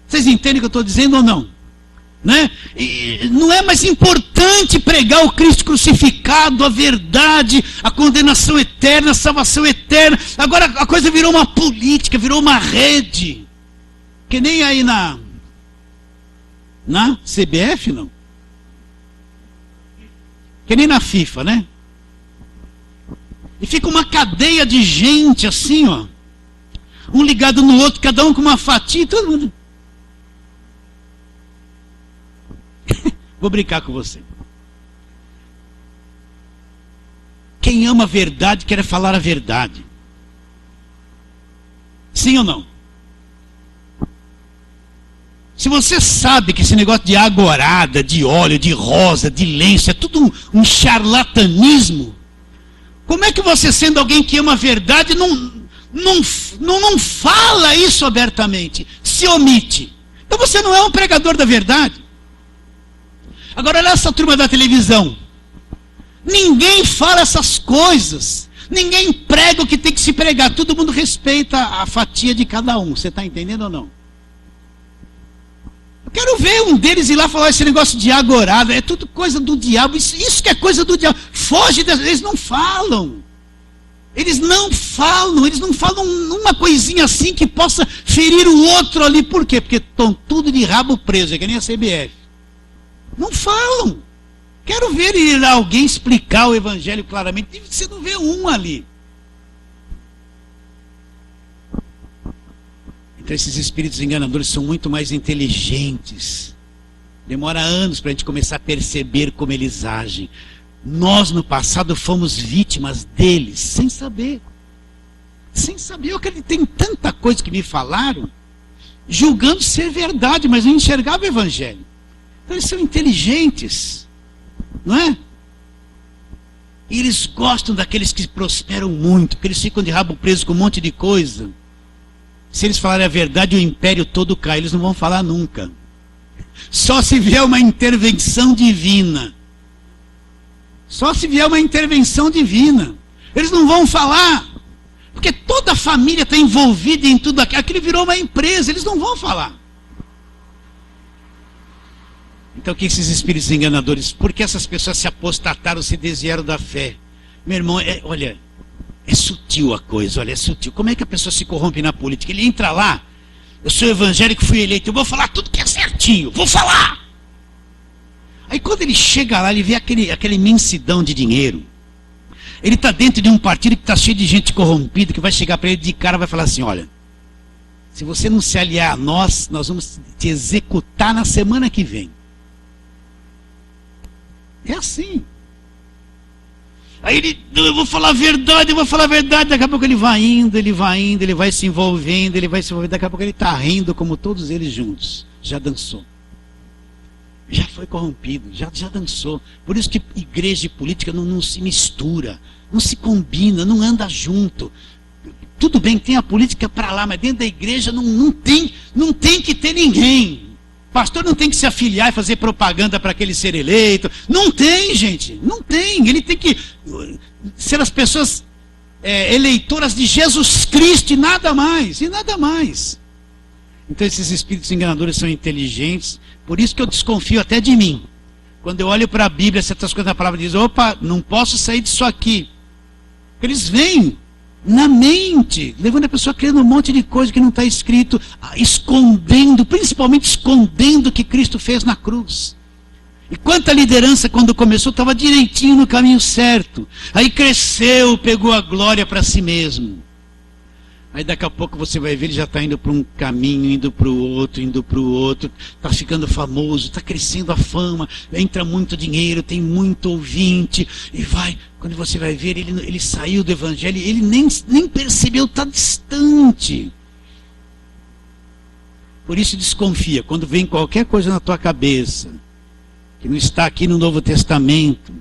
Vocês entendem o que eu estou dizendo ou não? Né? E não é mais importante pregar o Cristo crucificado, a verdade, a condenação eterna, a salvação eterna. Agora a coisa virou uma política, virou uma rede. Que nem aí na CBF, não. Que nem na FIFA, né? E fica uma cadeia de gente assim, ó. Um ligado no outro, cada um com uma fatia, todo mundo. Vou brincar com você. Quem ama a verdade quer falar a verdade. Sim ou não? Se você sabe que esse negócio de agorada, de óleo, de rosa, de lenço, é tudo um charlatanismo, como é que você, sendo alguém que ama a verdade, não fala isso abertamente, se omite? Então você não é um pregador da verdade. Agora olha essa turma da televisão. Ninguém fala essas coisas. Ninguém prega o que tem que se pregar. Todo mundo respeita a fatia de cada um. Você está entendendo ou não? Eu quero ver um deles ir lá falar esse negócio de agorado. É tudo coisa do diabo. Isso que é coisa do diabo. Foge deles. Eles não falam. Eles não falam uma coisinha assim que possa ferir o outro ali. Por quê? Porque estão tudo de rabo preso. É que nem a CBF. Não falam. Quero ver alguém explicar o evangelho claramente. Você não vê um ali. Então esses espíritos enganadores são muito mais inteligentes. Demora anos para a gente começar a perceber como eles agem. Nós no passado fomos vítimas deles, sem saber. Sem saber. Eu acreditei em tanta coisa que me falaram, julgando ser verdade, mas não enxergava o evangelho. Então eles são inteligentes, não é? E eles gostam daqueles que prosperam muito, porque eles ficam de rabo preso com um monte de coisa. Se eles falarem a verdade, o império todo cai. Eles não vão falar nunca. Só se vier uma intervenção divina. Só se vier uma intervenção divina. Eles não vão falar. Porque toda a família está envolvida em tudo aquilo. Aquilo virou uma empresa. Eles não vão falar. Então, o que esses espíritos enganadores? Por que essas pessoas se apostataram, se desviaram da fé? Meu irmão, olha, é sutil a coisa, olha, é sutil. Como é que a pessoa se corrompe na política? Ele entra lá, eu sou evangélico, fui eleito, eu vou falar tudo que é certinho, vou falar. Aí quando ele chega lá, ele vê aquela imensidão de dinheiro. Ele está dentro de um partido que está cheio de gente corrompida, que vai chegar para ele de cara e vai falar assim, olha, se você não se aliar a nós, nós vamos te executar na semana que vem. É assim. Aí eu vou falar a verdade, daqui a pouco ele vai indo, ele vai se envolvendo, daqui a pouco ele está rindo como todos eles juntos. Já dançou. Já foi corrompido, já dançou. Por isso que igreja e política não se mistura, não se combina, não anda junto. Tudo bem que tem a política para lá, mas dentro da igreja não tem que ter ninguém. Pastor não tem que se afiliar e fazer propaganda para aquele ser eleito. Não tem, gente. Não tem. Ele tem que ser as pessoas eleitoras de Jesus Cristo e nada mais. E nada mais. Então esses espíritos enganadores são inteligentes. Por isso que eu desconfio até de mim. Quando eu olho para a Bíblia, certas coisas da palavra dizem, opa, não posso sair disso aqui. Eles vêm na mente, levando a pessoa a crer num monte de coisa que não está escrito, escondendo, principalmente escondendo o que Cristo fez na cruz. E quanta liderança, quando começou, estava direitinho no caminho certo. Aí cresceu, pegou a glória para si mesmo. Aí daqui a pouco você vai ver, ele já está indo para um caminho, indo para o outro, está ficando famoso, está crescendo a fama, entra muito dinheiro, tem muito ouvinte, e vai, quando você vai ver, ele saiu do evangelho, ele nem percebeu, está distante. Por isso desconfia, quando vem qualquer coisa na tua cabeça, que não está aqui no Novo Testamento,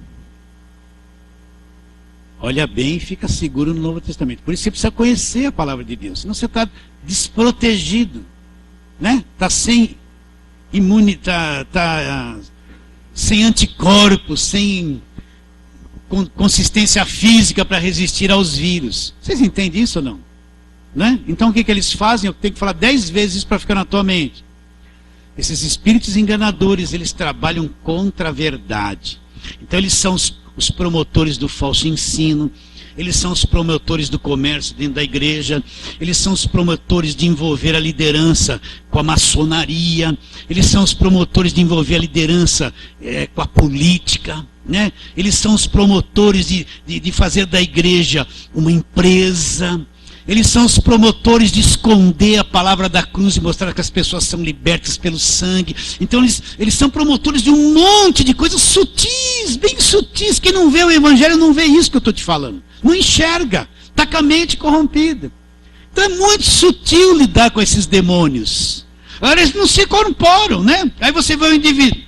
olha bem e fica seguro no Novo Testamento. Por isso você precisa conhecer a palavra de Deus. Senão você está desprotegido. Né? Está sem sem anticorpos, sem consistência física para resistir aos vírus. Vocês entendem isso ou não? Né? Então o que eles fazem? Eu tenho que falar 10 vezes isso para ficar na tua mente. Esses espíritos enganadores, eles trabalham contra a verdade. Então eles são os promotores do falso ensino, eles são os promotores do comércio dentro da igreja, eles são os promotores de envolver a liderança com a maçonaria, eles são os promotores de envolver a liderança com a política, né? Eles são os promotores de fazer da igreja uma empresa. Eles são os promotores de esconder a palavra da cruz e mostrar que as pessoas são libertas pelo sangue. Então eles são promotores de um monte de coisas sutis, bem sutis. Quem não vê o evangelho não vê isso que eu estou te falando. Não enxerga, está com a mente corrompida. Então é muito sutil lidar com esses demônios. Agora eles não se incorporam, né? Aí você vê o indivíduo.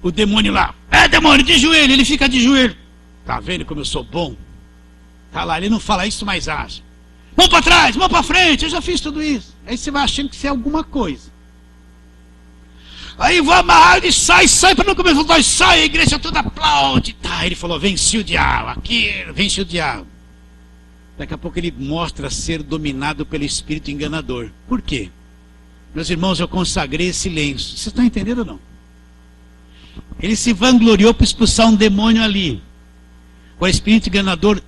O demônio lá, demônio, de joelho, ele fica de joelho. Tá vendo como eu sou bom? Tá lá, ele não fala isso, mas acha. Mão para trás, mão para frente, eu já fiz tudo isso. Aí você vai achando que isso é alguma coisa. Aí vou amarrar, ele sai para não começar a falar, sai, a igreja toda aplaude. Tá, ele falou, venci o diabo, aqui, venci o diabo. Daqui a pouco ele mostra ser dominado pelo espírito enganador. Por quê? Meus irmãos, eu consagrei esse lenço. Vocês estão entendendo ou não? Ele se vangloriou para expulsar um demônio ali. O espírito enganador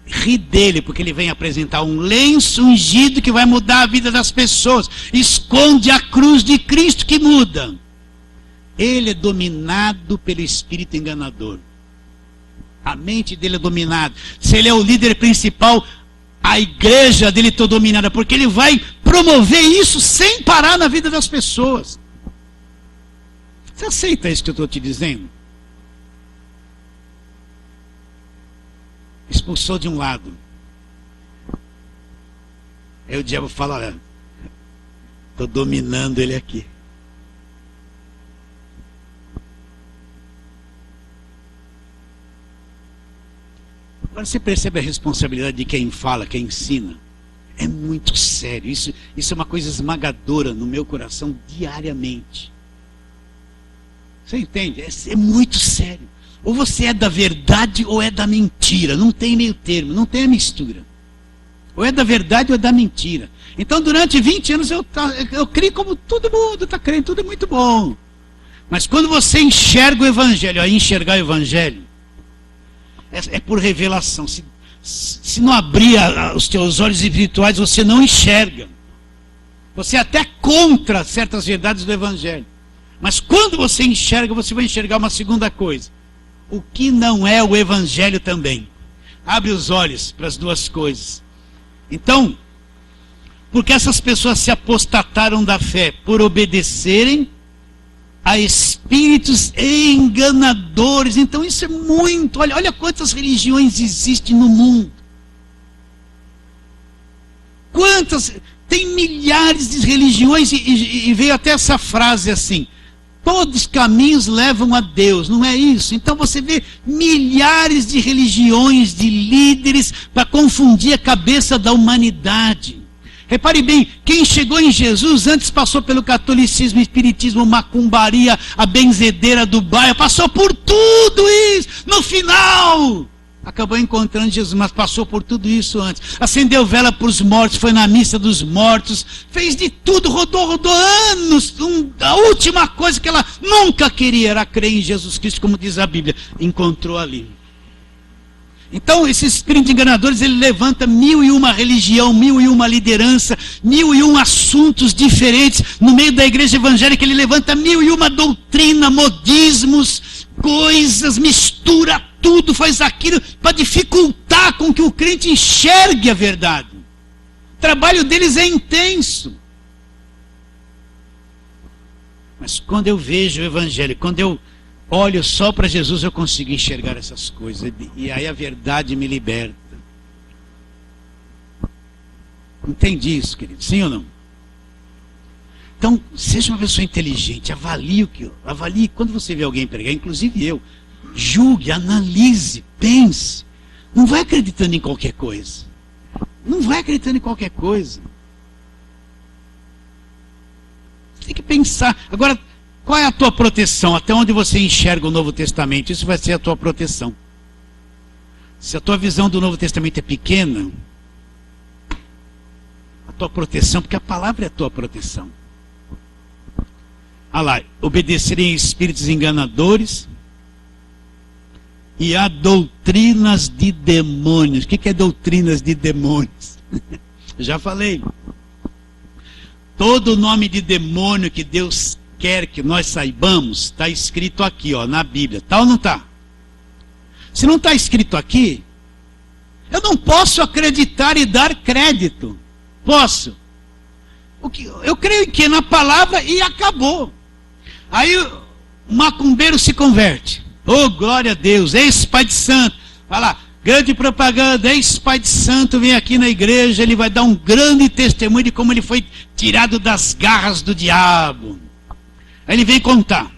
ri dele, porque ele vem apresentar um lenço ungido que vai mudar a vida das pessoas. Esconde a cruz de Cristo que muda. Ele é dominado pelo espírito enganador. A mente dele é dominada. Se ele é o líder principal, a igreja dele está dominada, porque ele vai promover isso sem parar na vida das pessoas. Você aceita isso que eu estou te dizendo? Expulsou de um lado. Aí o diabo fala, olha, estou dominando ele aqui. Agora você percebe a responsabilidade de quem fala, quem ensina? É muito sério. Isso é uma coisa esmagadora no meu coração diariamente. Você entende? É muito sério. Ou você é da verdade ou é da mentira. Não tem meio termo, não tem a mistura. Ou é da verdade ou é da mentira. Então durante 20 anos eu criei como todo mundo está crendo, tudo é muito bom. Mas quando você enxerga o evangelho, aí enxergar o evangelho, é por revelação. Se não abrir os teus olhos espirituais, você não enxerga. Você é até contra certas verdades do evangelho. Mas quando você enxerga, você vai enxergar uma segunda coisa. O que não é o evangelho também. Abre os olhos para as duas coisas. Então, porque essas pessoas se apostataram da fé por obedecerem a espíritos enganadores. Então isso é muito. Olha quantas religiões existem no mundo. Quantas. Tem milhares de religiões e veio até essa frase assim. Todos os caminhos levam a Deus, não é isso? Então você vê milhares de religiões, de líderes, para confundir a cabeça da humanidade. Repare bem, quem chegou em Jesus antes passou pelo catolicismo, espiritismo, macumbaria, a benzedeira do bairro, passou por tudo isso. No final, acabou encontrando Jesus, mas passou por tudo isso antes. Acendeu vela para os mortos, foi na missa dos mortos, fez de tudo, rodou anos. A última coisa que ela nunca queria era crer em Jesus Cristo, como diz a Bíblia. Encontrou ali. Então, esse espírito de enganadores, ele levanta 1001 religião, 1001 liderança, 1001 assuntos diferentes. No meio da igreja evangélica, ele levanta 1001 doutrina, modismos, coisas, mistura tudo, faz aquilo para dificultar com que o crente enxergue a verdade. O trabalho deles é intenso. Mas quando eu vejo o evangelho, quando eu olho só para Jesus, eu consigo enxergar essas coisas. E aí a verdade me liberta. Entende isso, querido? Sim ou não? Então, seja uma pessoa inteligente. Avalie quando você vê alguém pregar, inclusive eu. Julgue, analise, pense. Não vai acreditando em qualquer coisa. Não vai acreditando em qualquer coisa. Você tem que pensar. Agora, qual é a tua proteção? Até onde você enxerga o Novo Testamento? Isso vai ser a tua proteção. Se a tua visão do Novo Testamento é pequena, a tua proteção, porque a palavra é a tua proteção. Ah lá, obedecerem a espíritos enganadores e a doutrinas de demônios. O que é doutrinas de demônios? Já falei. Todo nome de demônio que Deus quer que nós saibamos, está escrito aqui, ó, na Bíblia. Tá ou não está? Se não está escrito aqui, eu não posso acreditar e dar crédito. Posso? Eu creio que na palavra e acabou. Aí o macumbeiro se converte. Oh, glória a Deus, ex-pai de santo. Vai lá, grande propaganda, ex-pai de santo vem aqui na igreja, ele vai dar um grande testemunho de como ele foi tirado das garras do diabo. Aí ele vem contar.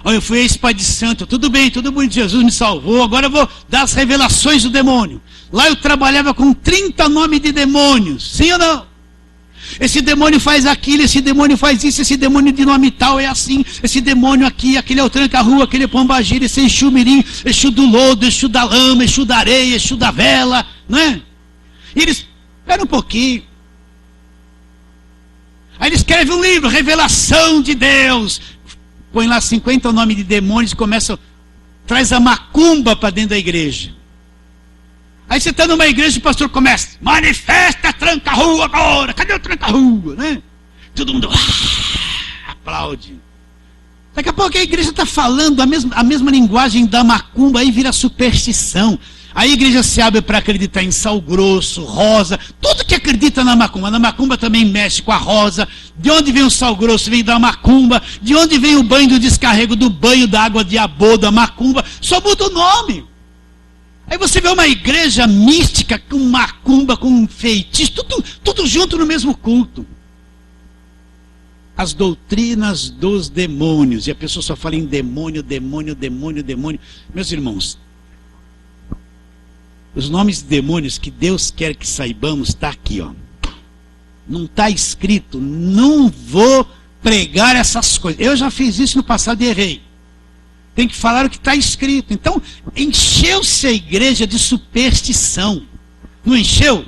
Olha, eu fui ex-pai de santo, tudo bem, tudo bonito, Jesus me salvou, agora eu vou dar as revelações do demônio. Lá eu trabalhava com 30 nomes de demônios, sim ou não? Esse demônio faz aquilo, esse demônio faz isso, esse demônio de nome tal é assim, esse demônio aqui, aquele é o tranca-rua, aquele é o pombagira, esse é Exu mirim, Exu do lodo, Exu da lama, Exu da areia, Exu da vela, não é? E eles, espera um pouquinho. Aí ele escreve um livro, Revelação de Deus. Põe lá 50 nomes de demônios e começa, traz a macumba para dentro da igreja. Aí você está numa igreja e o pastor começa, manifesta tranca-rua agora, cadê o tranca-rua, né? Todo mundo aplaude. Daqui a pouco a igreja está falando a mesma linguagem da macumba, aí vira superstição. A igreja se abre para acreditar em sal grosso, rosa, tudo que acredita na macumba. Na macumba também mexe com a rosa. De onde vem o sal grosso? Vem da macumba. De onde vem o banho do descarrego? Do banho da água de abô, da macumba. Só muda o nome. Aí você vê uma igreja mística com macumba, com feitiço, tudo junto no mesmo culto. As doutrinas dos demônios. E a pessoa só fala em demônio, demônio, demônio, demônio. Meus irmãos, os nomes de demônios que Deus quer que saibamos está aqui, ó. Não está escrito, não vou pregar essas coisas. Eu já fiz isso no passado e errei. Tem que falar o que está escrito. Então, encheu-se a igreja de superstição. Não encheu?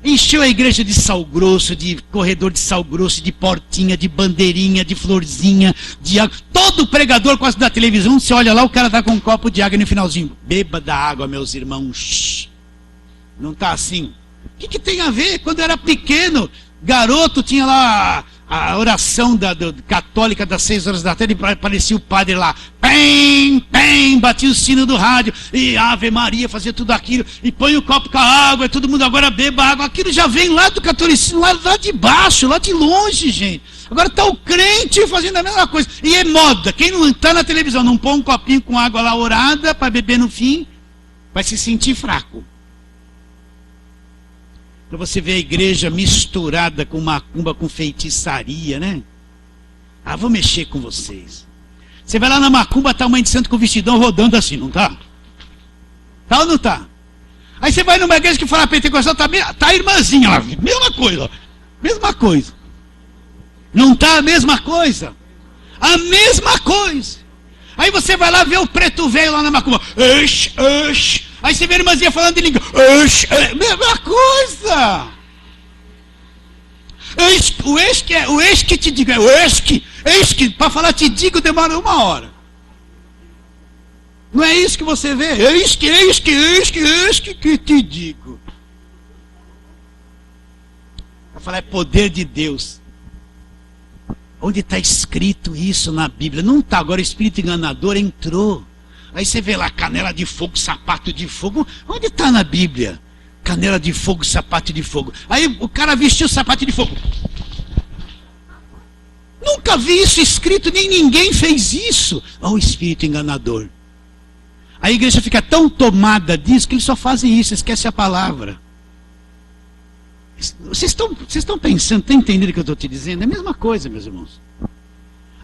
Encheu a igreja de sal grosso, de corredor de sal grosso, de portinha, de bandeirinha, de florzinha, de água. Todo pregador quase da televisão, você olha lá, o cara está com um copo de água no finalzinho. Beba da água, meus irmãos. Não está assim. O que tem a ver? Quando eu era pequeno, garoto, tinha lá a oração católica das 6 horas da tarde, e aparecia o padre lá, pem, pem, batia o sino do rádio, e Ave Maria, fazia tudo aquilo, e põe o copo com a água, e todo mundo agora beba água. Aquilo já vem lá do catolicismo, lá de baixo, lá de longe, gente. Agora está o crente fazendo a mesma coisa, e é moda. Quem não está na televisão, não põe um copinho com água lá orada, para beber no fim, vai se sentir fraco. Para você ver a igreja misturada com macumba, com feitiçaria, né? Ah, vou mexer com vocês. Você vai lá na macumba, tá a mãe de santo com o vestidão rodando assim, não tá? Tá ou não tá? Aí você vai numa igreja que fala pentecostal, tá a irmãzinha lá, mesma coisa, ó. Mesma coisa. Não tá a mesma coisa? A mesma coisa. Aí você vai lá ver o preto velho lá na macumba. Oxi, oxi. Aí você vê a irmãzinha falando de língua. Oxi, mesma coisa. O ex que te digo, é o ex que, para falar te digo, demora 1 hora. Não é isso que você vê? Eis que te digo. Vai falar, é poder de Deus. Onde está escrito isso na Bíblia? Não está, agora o espírito enganador entrou. Aí você vê lá, canela de fogo, sapato de fogo. Onde está na Bíblia? Canela de fogo, sapato de fogo. Aí o cara vestiu o sapato de fogo. Nunca vi isso escrito, nem ninguém fez isso. Olha o espírito enganador. A igreja fica tão tomada disso que eles só fazem isso, esquece a palavra. Vocês estão pensando, estão entendendo o que eu estou te dizendo? É a mesma coisa, meus irmãos.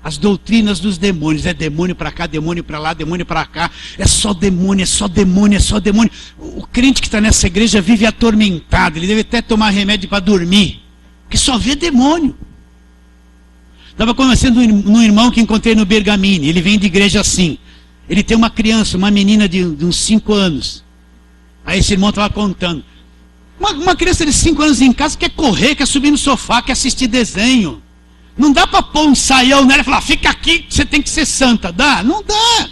As doutrinas dos demônios, é demônio para cá, demônio para lá, demônio para cá, é só demônio, é só demônio, é só demônio. O crente que está nessa igreja vive atormentado, ele deve até tomar remédio para dormir, porque só vê demônio. Estava conhecendo um irmão que encontrei no Bergamini, ele vem de igreja assim, ele tem uma criança, uma menina de uns 5 anos, aí esse irmão estava contando, uma criança de 5 anos em casa quer correr, quer subir no sofá, quer assistir desenho. Não dá para pôr um saião nela e falar, fica aqui, você tem que ser santa. Dá? Não dá.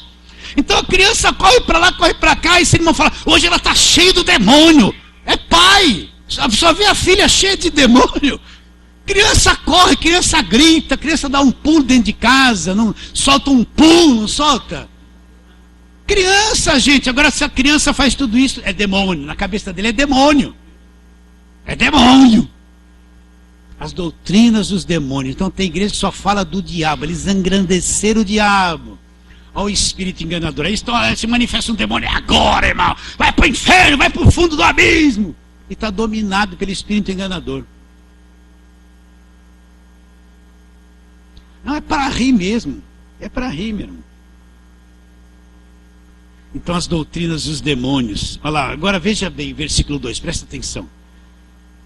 Então a criança corre para lá, corre para cá, e esse irmão fala, hoje ela está cheia do demônio. É pai. Só vê a filha cheia de demônio. Criança corre, criança grita, criança dá um pulo dentro de casa, não solta um pulo, não solta. Criança, gente, agora se a criança faz tudo isso, é demônio. Na cabeça dele é demônio. É demônio. As doutrinas dos demônios. Então tem igreja que só fala do diabo. Eles engrandeceram o diabo. Olha o espírito enganador. Aí se manifesta um demônio agora, irmão. Vai para o inferno, vai para o fundo do abismo. E está dominado pelo espírito enganador. Não, é para rir mesmo. É para rir, meu irmão. Então as doutrinas dos demônios. Olha lá, agora veja bem, versículo 2, presta atenção.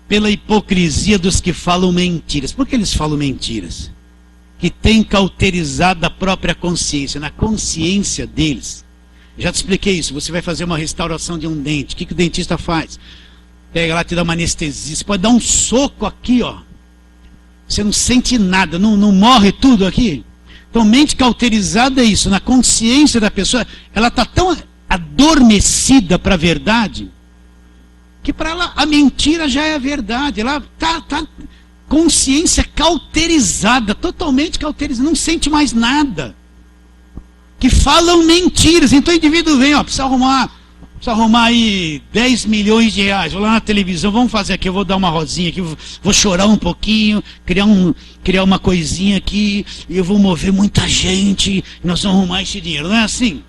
Pela hipocrisia dos que falam mentiras. Por que eles falam mentiras? Que têm cauterizado a própria consciência. Na consciência deles. Já te expliquei isso. Você vai fazer uma restauração de um dente. O que o dentista faz? Pega lá, te dá uma anestesia. Você pode dar um soco aqui, ó. Você não sente nada. Não morre tudo aqui. Então, mente cauterizada é isso. Na consciência da pessoa, ela está tão adormecida para a verdade, que para ela a mentira já é a verdade. Ela está consciência cauterizada, totalmente cauterizada, não sente mais nada. Que falam mentiras. Então o indivíduo vem, ó, precisa arrumar aí 10 milhões de reais. Vou lá na televisão, vamos fazer aqui, eu vou dar uma rosinha aqui, vou chorar um pouquinho, criar uma coisinha aqui, e eu vou mover muita gente, e nós vamos arrumar esse dinheiro. Não é assim?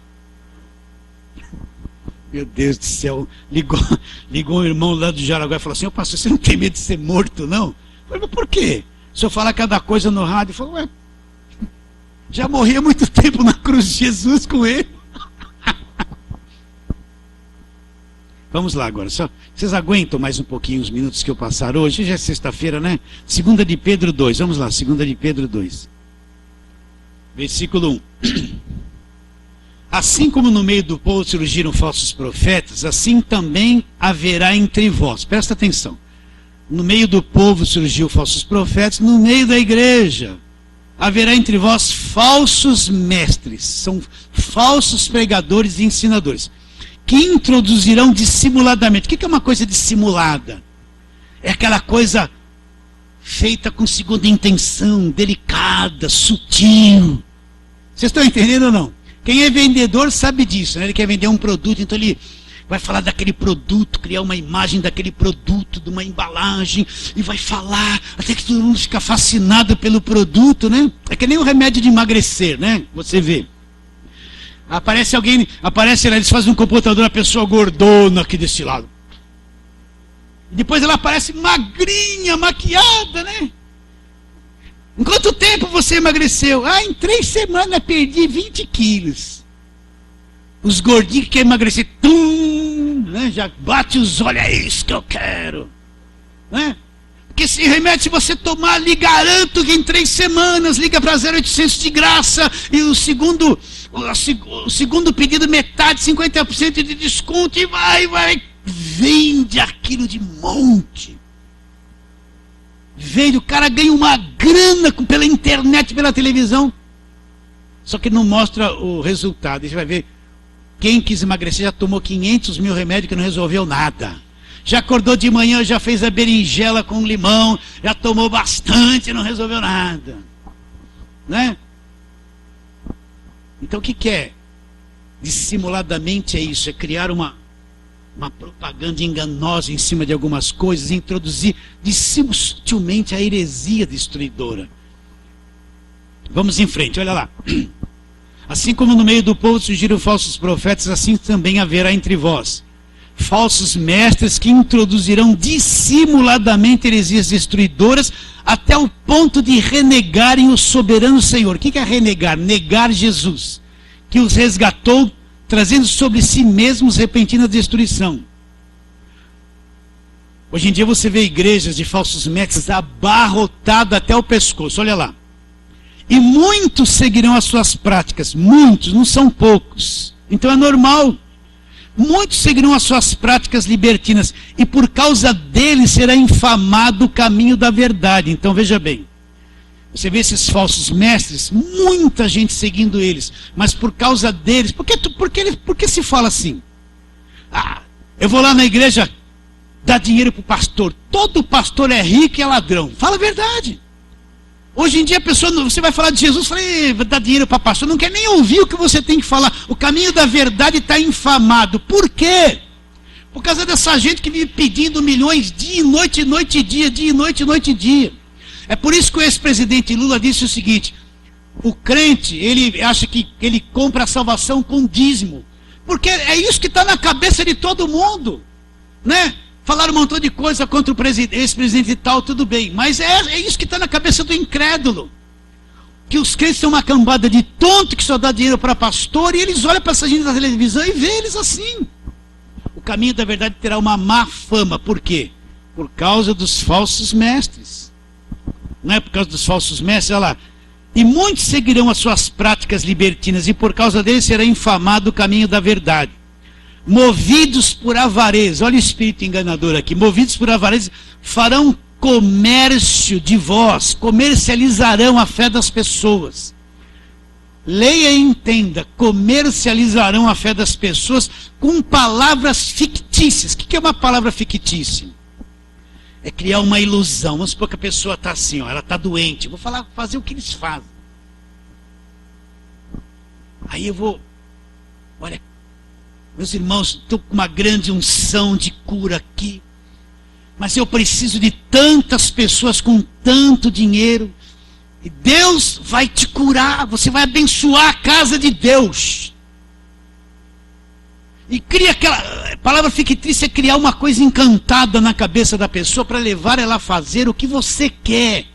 Meu Deus do céu, ligou um irmão lá do Jaraguá e falou assim, ô pastor, você não tem medo de ser morto, não? Eu falei, mas por quê? Se eu falar cada coisa no rádio, eu falo, ué, já morri há muito tempo na cruz de Jesus com ele. Vamos lá agora, só, vocês aguentam mais um pouquinho os minutos que eu passar hoje? Já é sexta-feira, né? 2 de Pedro 2, vamos lá, 2 de Pedro 2. Versículo 1. Assim como no meio do povo surgiram falsos profetas, assim também haverá entre vós. Presta atenção. No meio do povo surgiu falsos profetas, no meio da igreja haverá entre vós falsos mestres. São falsos pregadores e ensinadores, que introduzirão dissimuladamente. O que é uma coisa dissimulada? É aquela coisa feita com segunda intenção, delicada, sutil. Vocês estão entendendo ou não? Quem é vendedor sabe disso, né? Ele quer vender um produto, então ele vai falar daquele produto, criar uma imagem daquele produto, de uma embalagem, e vai falar, até que todo mundo fica fascinado pelo produto, né? É que nem o remédio de emagrecer, né? Você vê. Aparece lá, eles fazem um computador, a pessoa gordona aqui desse lado. Depois ela aparece magrinha, maquiada, né? Em quanto tempo você emagreceu? Ah, em 3 semanas perdi 20 quilos. Os gordinhos que querem emagrecer, né? Já bate os olhos, é isso que eu quero. Né? Porque esse remédio, se você tomar, lhe garanto que em 3 semanas, liga para 0800 de graça, e o segundo pedido, metade, 50% de desconto, e vai, vende aquilo de monte. Vende, o cara ganha uma grana pela internet, pela televisão, só que não mostra o resultado. E você vai ver, quem quis emagrecer já tomou 500 mil remédios que não resolveu nada. Já acordou de manhã, já fez a berinjela com limão, já tomou bastante e não resolveu nada. Né? Então o que é? Dissimuladamente é isso, é criar uma propaganda enganosa em cima de algumas coisas, introduzir sutilmente a heresia destruidora. Vamos em frente, olha lá. Assim como no meio do povo surgiram falsos profetas, assim também haverá entre vós falsos mestres que introduzirão dissimuladamente heresias destruidoras até o ponto de renegarem o soberano Senhor. O que é renegar? Negar Jesus, que os resgatou, trazendo sobre si mesmos repentina destruição. Hoje em dia você vê igrejas de falsos mestres abarrotadas até o pescoço, olha lá. E muitos seguirão as suas práticas, muitos, não são poucos. Então é normal. Muitos seguirão as suas práticas libertinas, e por causa deles será infamado o caminho da verdade. Então veja bem, você vê esses falsos mestres, muita gente seguindo eles, mas por causa deles, por que se fala assim? Ah, eu vou lá na igreja dar dinheiro para o pastor, todo pastor é rico e é ladrão. Fala a verdade. Hoje em dia a pessoa, você vai falar de Jesus, fala, dá dinheiro para pastor, não quer nem ouvir o que você tem que falar. O caminho da verdade está infamado. Por quê? Por causa dessa gente que vive pedindo milhões dia e noite, noite e dia, dia e noite, noite e dia. É por isso que o ex-presidente Lula disse o seguinte: o crente, ele acha que ele compra a salvação com dízimo. Porque é isso que está na cabeça de todo mundo, né? Falaram um montão de coisa contra o ex-presidente e tal, tudo bem. Mas é isso que está na cabeça do incrédulo. Que os crentes são uma cambada de tonto que só dá dinheiro para pastor, e eles olham para essa gente da televisão e vê eles assim. O caminho da verdade terá uma má fama. Por quê? Por causa dos falsos mestres. Não é por causa dos falsos mestres, olha lá. E muitos seguirão as suas práticas libertinas, e por causa deles será infamado o caminho da verdade. Movidos por avareza, olha o espírito enganador aqui, movidos por avareza, farão comércio de vós, comercializarão a fé das pessoas. Leia e entenda, comercializarão a fé das pessoas com palavras fictícias. O que é uma palavra fictícia? É criar uma ilusão. Vamos supor que a pessoa está assim, ó, ela está doente, eu vou fazer o que eles fazem. Aí eu vou, olha, meus irmãos, estou com uma grande unção de cura aqui, mas eu preciso de tantas pessoas com tanto dinheiro, e Deus vai te curar, você vai abençoar a casa de Deus. E cria aquela palavra fictícia, é criar uma coisa encantada na cabeça da pessoa para levar ela a fazer o que você quer,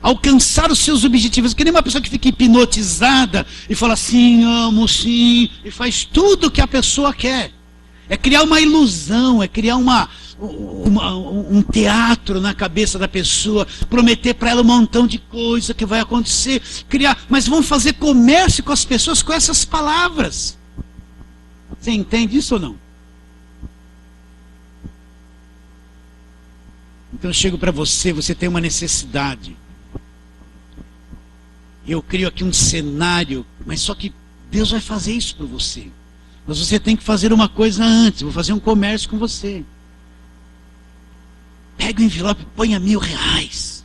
alcançar os seus objetivos. Que nem uma pessoa que fica hipnotizada e fala assim, amo sim, e faz tudo o que a pessoa quer. É criar uma ilusão, é criar um teatro na cabeça da pessoa, prometer para ela um montão de coisa que vai acontecer, mas vão fazer comércio com as pessoas com essas palavras. Você entende isso ou não? Então eu chego para você tem uma necessidade. Eu crio aqui um cenário, mas só que Deus vai fazer isso por você. Mas você tem que fazer uma coisa antes. Vou fazer um comércio com você. Pega o envelope, ponha R$1.000.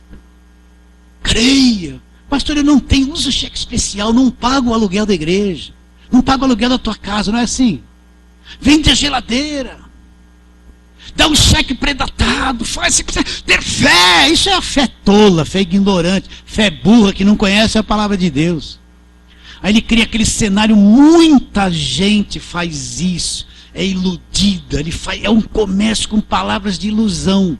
Creia. Pastor, eu não tenho, uso cheque especial, não pago o aluguel da igreja. Não pago o aluguel da tua casa, não é assim? Vende a geladeira. Dá um cheque predatado, faz se quiser. Ter fé, isso é a fé tola, fé ignorante, fé burra que não conhece a palavra de Deus. Aí ele cria aquele cenário, muita gente faz isso, é iludida, é um comércio com palavras de ilusão.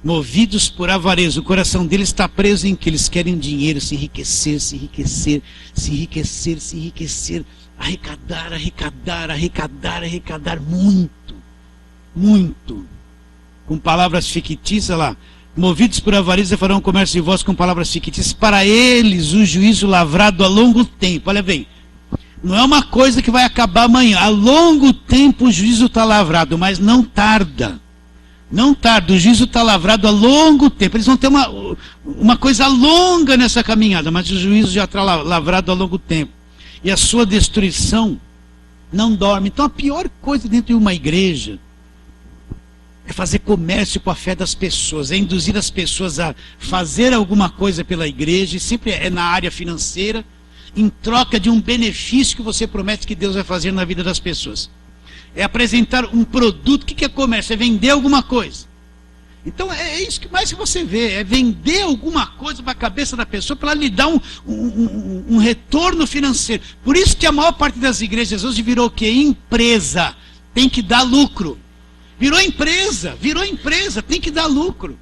movidos por avareza. O coração deles está preso em que eles querem dinheiro, se enriquecer, se enriquecer, se enriquecer, se enriquecer, arrecadar, arrecadar, arrecadar, arrecadar, muito, muito. Com palavras fictícias lá, movidos por avareza farão comércio de vós com palavras fictícias, para eles o juízo lavrado a longo tempo. Olha bem, não é uma coisa que vai acabar amanhã, a longo tempo o juízo está lavrado, mas não tarda. Não tarda, o juízo está lavrado a longo tempo. Eles vão ter uma coisa longa nessa caminhada, mas o juízo já está lavrado a longo tempo. E a sua destruição não dorme. Então a pior coisa dentro de uma igreja é fazer comércio com a fé das pessoas, é induzir as pessoas a fazer alguma coisa pela igreja, e sempre é na área financeira, em troca de um benefício que você promete que Deus vai fazer na vida das pessoas. É apresentar um produto. O que é comércio? É vender alguma coisa. Então é isso que mais que você vê, é vender alguma coisa para a cabeça da pessoa para lhe dar um retorno financeiro. Por isso que a maior parte das igrejas hoje virou o quê? Empresa. Tem que dar lucro. Virou empresa, tem que dar lucro.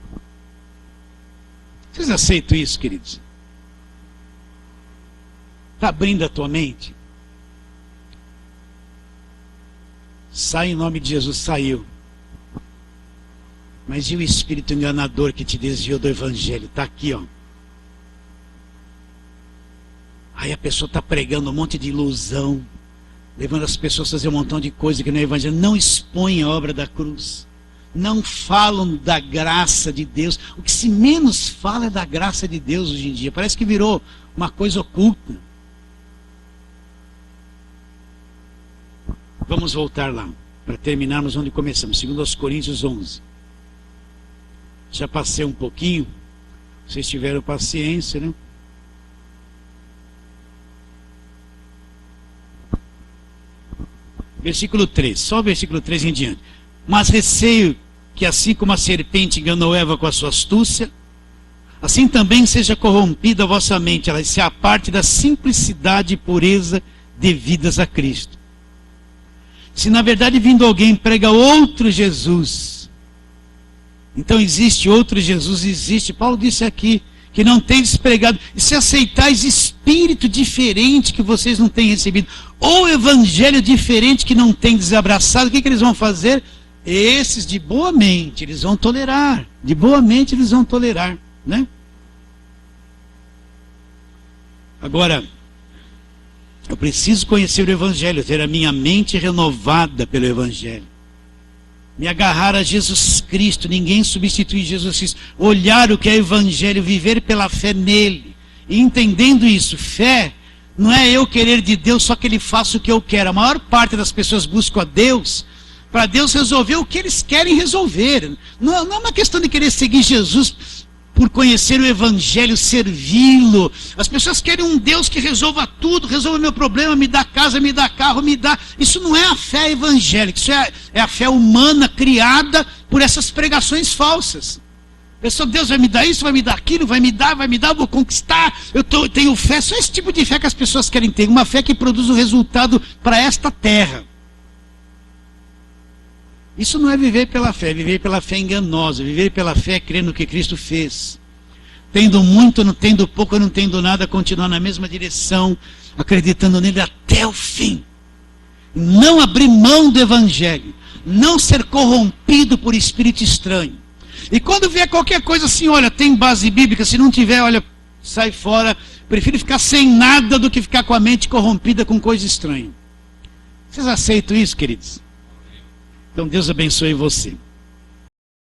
Vocês aceitam isso, queridos? Está abrindo a tua mente? Sai em nome de Jesus, saiu. Mas e o espírito enganador que te desviou do evangelho? Está aqui, ó. Aí a pessoa está pregando um monte de ilusão, levando as pessoas a fazer um montão de coisa que não é evangelho. Não expõem a obra da cruz. Não falam da graça de Deus. O que se menos fala é da graça de Deus hoje em dia. Parece que virou uma coisa oculta. Vamos voltar lá, para terminarmos onde começamos. 2 Coríntios 11. Já passei um pouquinho. Vocês tiveram paciência, né? Versículo 3, só o versículo 3 em diante. Mas receio que assim como a serpente enganou Eva com a sua astúcia, assim também seja corrompida a vossa mente, ela se aparte da simplicidade e pureza devidas a Cristo. Se na verdade vindo alguém prega outro Jesus, então existe outro Jesus, existe. Paulo disse aqui que não tendes pregado, e se aceitais espírito diferente que vocês não têm recebido, ou evangelho diferente que não tendes abraçado, o que eles vão fazer? Esses de boa mente, eles vão tolerar, de boa mente eles vão tolerar, né? Agora, eu preciso conhecer o evangelho, ter a minha mente renovada pelo evangelho. Me agarrar a Jesus Cristo, ninguém substitui Jesus Cristo. Olhar o que é evangelho, viver pela fé nele. E entendendo isso, fé não é eu querer de Deus só que ele faça o que eu quero. A maior parte das pessoas busca a Deus para Deus resolver o que eles querem resolver. Não é uma questão de querer seguir Jesus por conhecer o evangelho, servi-lo. As pessoas querem um Deus que resolva tudo, resolva meu problema, me dá casa, me dá carro, me dá... Isso não é a fé evangélica, isso é a fé humana criada por essas pregações falsas. Pessoal, Deus vai me dar isso, vai me dar aquilo, vai me dar, eu vou conquistar, tenho fé. Só esse tipo de fé que as pessoas querem ter, uma fé que produz um resultado para esta terra. Isso não é viver pela fé, é viver pela fé enganosa. Viver pela fé é crer no que Cristo fez. Tendo muito, não tendo pouco, não tendo nada, continuar na mesma direção, acreditando nele até o fim. Não abrir mão do evangelho. Não ser corrompido por espírito estranho. E quando vier qualquer coisa assim, olha, tem base bíblica, se não tiver, olha, sai fora. Prefiro ficar sem nada do que ficar com a mente corrompida com coisa estranha. Vocês aceitam isso, queridos? Então Deus abençoe você.